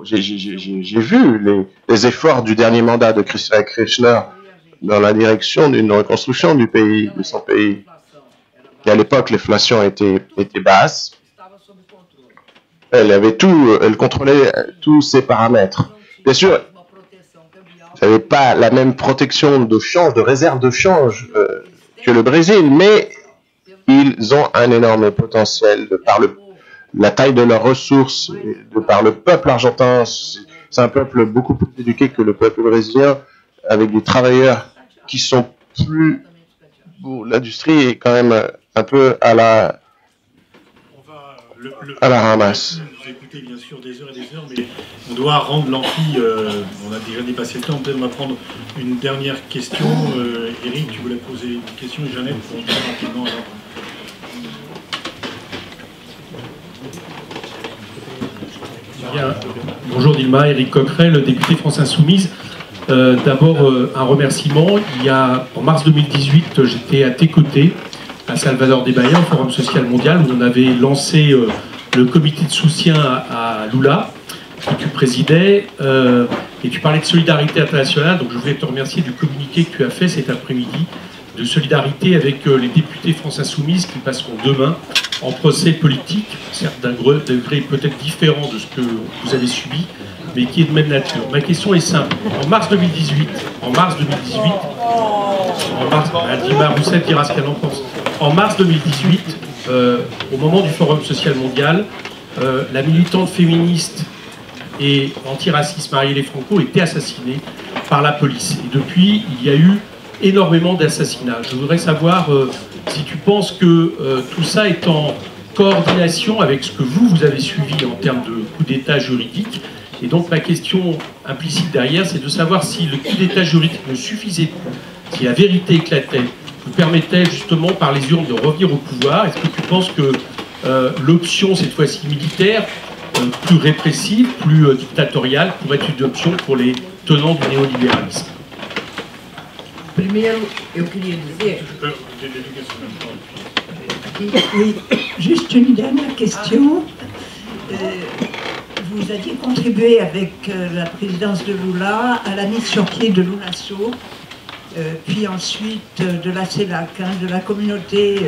j'ai vu les efforts du dernier mandat de Cristina Kirchner dans la direction d'une reconstruction du pays, de son pays. Et à l'époque, l'inflation était basse. Elle contrôlait tous ses paramètres. Bien sûr, elle n'avait pas la même protection de change, de réserve de change que le Brésil, mais ils ont un énorme potentiel de par la taille de leurs ressources, de par le peuple argentin. C'est un peuple beaucoup plus éduqué que le peuple brésilien, avec des travailleurs qui sont plus... Bon, l'industrie est quand même un peu à la ramasse. Vous écoutez bien sûr des heures et des heures, mais on doit rendre l'amphi. On a déjà dépassé le temps. Peut-être on va prendre une dernière question. Eric, tu voulais poser une question, Jeannette, pour dire rapidement. Bonjour Dilma, Éric Coquerel, député France Insoumise. D'abord, un remerciement. En mars 2018, j'étais à tes côtés, à Salvador de Bahia, au Forum Social Mondial, où on avait lancé le comité de soutien à Lula, que tu présidais, et tu parlais de solidarité internationale. Donc je voulais te remercier du communiqué que tu as fait cet après-midi, de solidarité avec les députés France Insoumise qui passeront demain en procès politique, certes d'un degré peut-être différent de ce que vous avez subi, mais qui est de même nature. Ma question est simple. En mars 2018, Dilma Rousseff dira ce qu'elle en pense. En mars 2018, au moment du Forum Social Mondial, la militante féministe et antiraciste Marielle Franco était assassinée par la police. Et depuis, il y a eu énormément d'assassinats. Je voudrais savoir si tu penses que tout ça est en coordination avec ce que vous avez suivi en termes de coup d'État juridique. Et donc ma question implicite derrière, c'est de savoir si le coup d'État juridique ne suffisait pas, si la vérité éclatait, vous permettait justement par les urnes de revenir au pouvoir, est-ce que tu penses que l'option, cette fois-ci militaire, plus répressive, plus dictatoriale, pourrait être une option pour les tenants du néolibéralisme? Primeiro, eu queria dizer... Oui, juste une dernière question. Vous aviez contribué avec la présidence de Lula à la mise sur pied de l'UNASUR, puis ensuite de la CELAC, de la communauté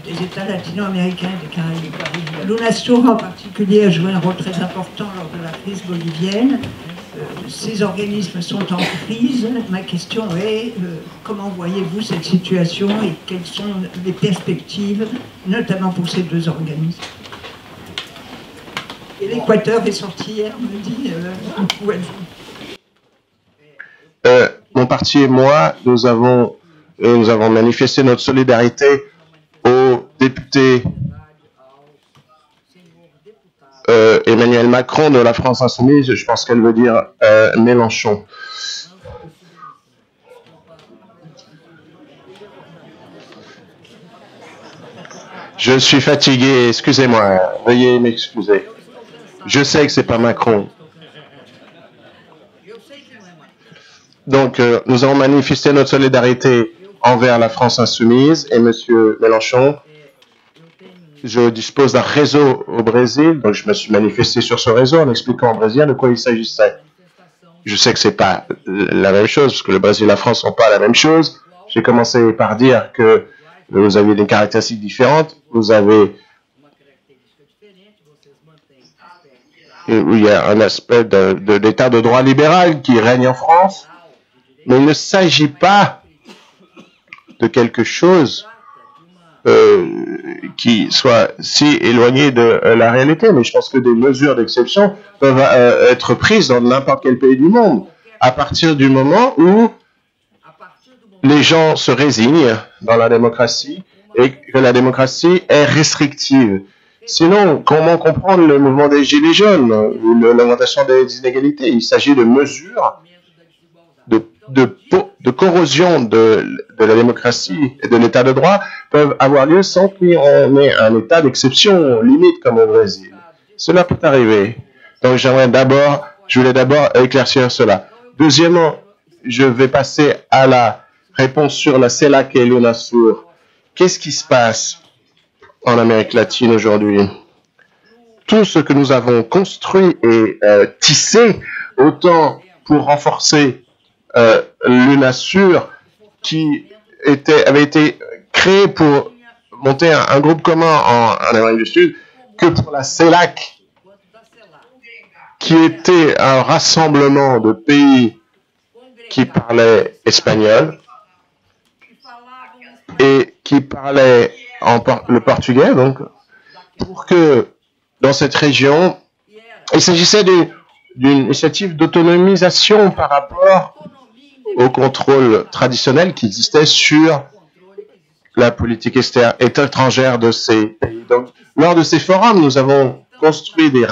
des États latino-américains et des Caraïbes. L'UNASUR en particulier a joué un rôle très important lors de la crise bolivienne. Ces organismes sont en crise. Ma question est, comment voyez-vous cette situation et quelles sont les perspectives, notamment pour ces deux organismes? Et l'Équateur est sorti hier, me dit mon parti et moi, nous avons manifesté notre solidarité aux députés Emmanuel Macron de la France Insoumise, je pense qu'elle veut dire Mélenchon. Je suis fatigué, excusez-moi, veuillez m'excuser. Je sais que c'est pas Macron. Donc, nous avons manifesté notre solidarité envers la France Insoumise et M. Mélenchon. Je dispose d'un réseau au Brésil, donc je me suis manifesté sur ce réseau en expliquant au Brésil de quoi il s'agissait. Je sais que c'est pas la même chose, parce que le Brésil et la France sont pas la même chose. J'ai commencé par dire que vous aviez des caractéristiques différentes. Vous avez... Il y a un aspect d'état de droit libéral qui règne en France, mais il ne s'agit pas de quelque chose qui soit si éloigné de la réalité, mais je pense que des mesures d'exception peuvent être prises dans n'importe quel pays du monde, à partir du moment où les gens se résignent dans la démocratie et que la démocratie est restrictive. Sinon, comment comprendre le mouvement des Gilets jaunes ou l'augmentation des inégalités? Il s'agit de mesures de corrosion de la démocratie et de l'état de droit peuvent avoir lieu sans qu'on ait un état d'exception limite comme au Brésil. Cela peut arriver. Donc je voulais d'abord éclaircir cela. Deuxièmement, je vais passer à la réponse sur la CELAC et l'UNASUR. Qu'est-ce qui se passe en Amérique latine aujourd'hui? Tout ce que nous avons construit et tissé, autant pour renforcer l'UNASUR qui avait été créé pour monter un groupe commun en Amérique du Sud, que pour la CELAC, qui était un rassemblement de pays qui parlaient espagnol et qui parlaient le portugais, donc, pour que dans cette région, il s'agissait d'une initiative d'autonomisation par rapport au contrôle traditionnel qui existait sur la politique étrangère de ces pays. Donc, lors de ces forums, nous avons construit des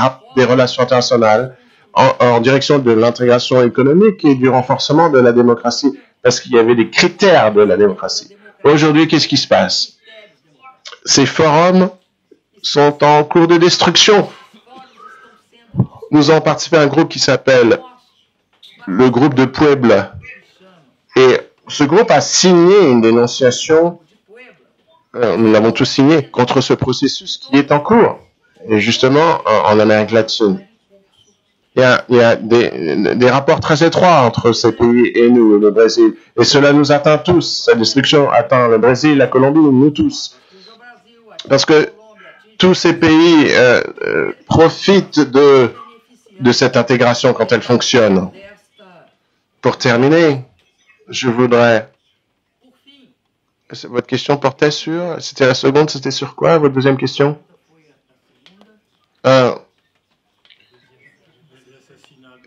relations internationales en direction de l'intégration économique et du renforcement de la démocratie, parce qu'il y avait des critères de la démocratie. Aujourd'hui, qu'est-ce qui se passe? Ces forums sont en cours de destruction. Nous avons participé à un groupe qui s'appelle le groupe de Puebla. Et ce groupe a signé une dénonciation, nous l'avons tous signé, contre ce processus qui est en cours, et justement en Amérique latine. Il y a des rapports très étroits entre ces pays et nous, le Brésil, et cela nous atteint tous. Cette destruction atteint le Brésil, la Colombie, nous tous. Parce que tous ces pays profitent de cette intégration quand elle fonctionne. Pour terminer, je voudrais... Votre question portait sur... C'était la seconde, c'était sur quoi, votre deuxième question?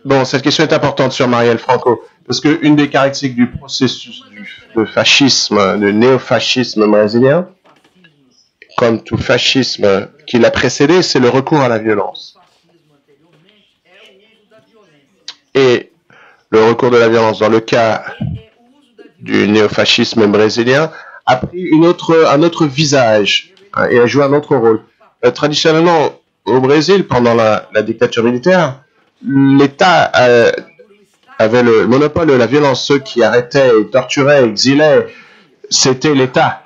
Bon, cette question est importante sur Marielle Franco, parce qu'une des caractéristiques du processus de fascisme, de néofascisme brésilien, comme tout fascisme qui l'a précédé, c'est le recours à la violence. Et le recours de la violence, dans le cas du néofascisme brésilien, a pris un autre visage hein, et a joué un autre rôle. Traditionnellement, au Brésil, pendant la dictature militaire, l'État avait le monopole de la violence. Ceux qui arrêtaient, torturaient, exilaient, c'était l'État.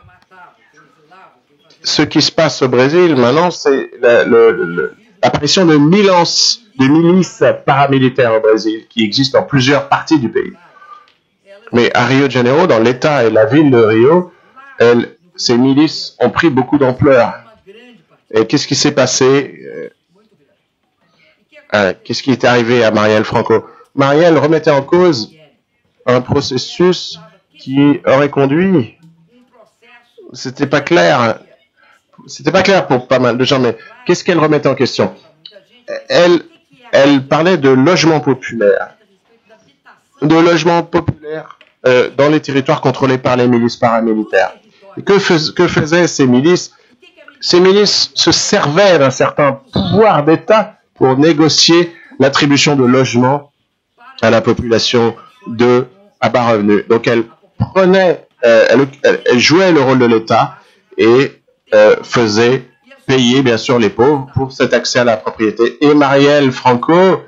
Ce qui se passe au Brésil maintenant, c'est l'apparition de milices paramilitaires au Brésil, qui existent dans plusieurs parties du pays. Mais à Rio de Janeiro, dans l'État et la ville de Rio, ces milices ont pris beaucoup d'ampleur. Et qu'est-ce qui s'est passé? Qu'est-ce qui est arrivé à Marielle Franco? Marielle remettait en cause un processus qui aurait conduit... C'était pas clair pour pas mal de gens, mais qu'est-ce qu'elle remettait en question? Elle parlait de logement populaire. Dans les territoires contrôlés par les milices paramilitaires. Et que faisaient ces milices? Ces milices se servaient d'un certain pouvoir d'État pour négocier l'attribution de logements à la population à bas revenus. Donc elle jouait le rôle de l'État et faisait payer bien sûr les pauvres pour cet accès à la propriété. Et Marielle Franco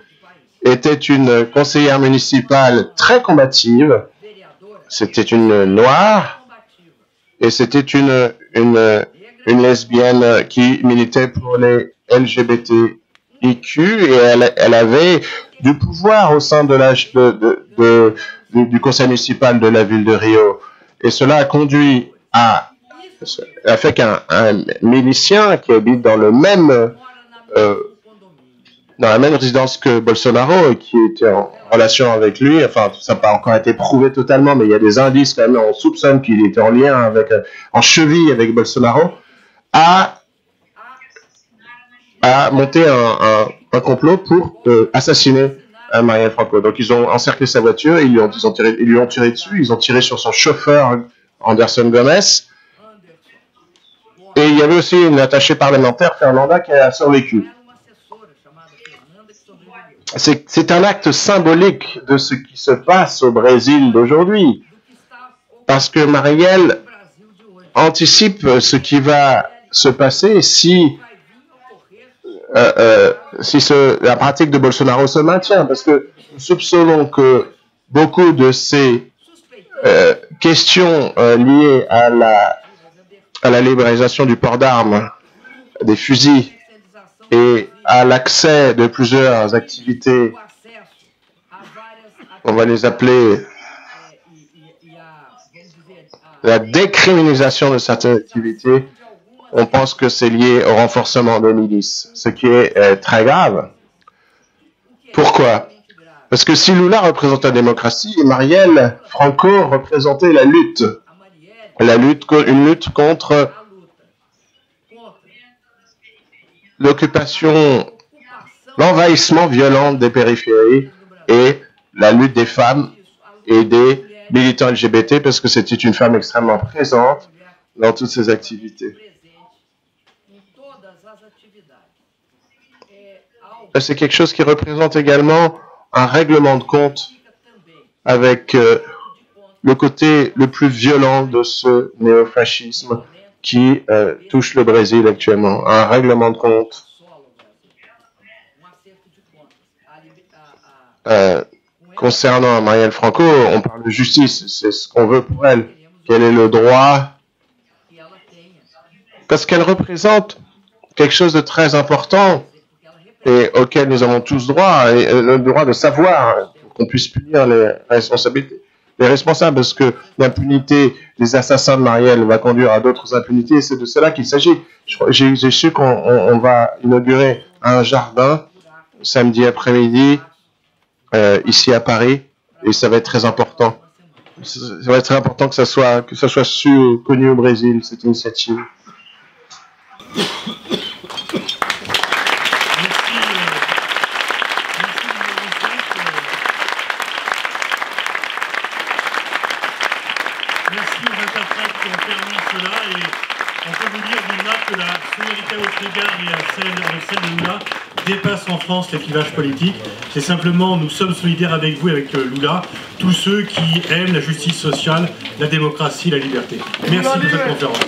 était une conseillère municipale très combative. C'était une noire et c'était une lesbienne qui militait pour les LGBTIQ et elle avait du pouvoir au sein du conseil municipal de la ville de Rio. Et cela a conduit a fait qu'un milicien qui habite dans la même résidence que Bolsonaro et qui était en relation avec lui, enfin ça n'a pas encore été prouvé totalement, mais il y a des indices quand même, on soupçonne qu'il était en lien en cheville avec Bolsonaro, a monté un complot pour assassiner Marielle Franco. Donc ils ont encerclé sa voiture, ils lui ont tiré dessus, ils ont tiré sur son chauffeur Anderson Gomes. Et il y avait aussi une attachée parlementaire, Fernanda, qui a survécu. C'est un acte symbolique de ce qui se passe au Brésil d'aujourd'hui. Parce que Marielle anticipe ce qui va se passer si la pratique de Bolsonaro se maintient. Parce que nous soupçonnons que beaucoup de ces questions liées à la libéralisation du port d'armes, des fusils et à l'accès de plusieurs activités, on va les appeler la décriminalisation de certaines activités, on pense que c'est lié au renforcement des milices, ce qui est très grave. Pourquoi? Parce que si Lula représente la démocratie, Marielle Franco représentait la lutte. Une lutte contre l'occupation, l'envahissement violent des périphéries et la lutte des femmes et des militants LGBT, parce que c'était une femme extrêmement présente dans toutes ces activités. C'est quelque chose qui représente également un règlement de compte avec le côté le plus violent de ce néofascisme qui touche le Brésil actuellement. Un règlement de compte concernant Marielle Franco, on parle de justice, c'est ce qu'on veut pour elle. Quel est le droit? Parce qu'elle représente quelque chose de très important et auquel nous avons tous droit, et le droit de savoir, qu'on puisse punir les responsables, parce que l'impunité des assassins de Marielle va conduire à d'autres impunités, c'est de cela qu'il s'agit. J'ai su qu'on va inaugurer un jardin samedi après-midi ici à Paris, et ça va être très important. Ça va être très important que ça soit connu au Brésil, cette initiative. On peut vous dire, Vilma, que la solidarité à votre égard et avec celle de Lula dépasse en France les clivages politiques. C'est simplement, nous sommes solidaires avec vous et avec Lula, tous ceux qui aiment la justice sociale, la démocratie, la liberté. Merci pour cette conférence.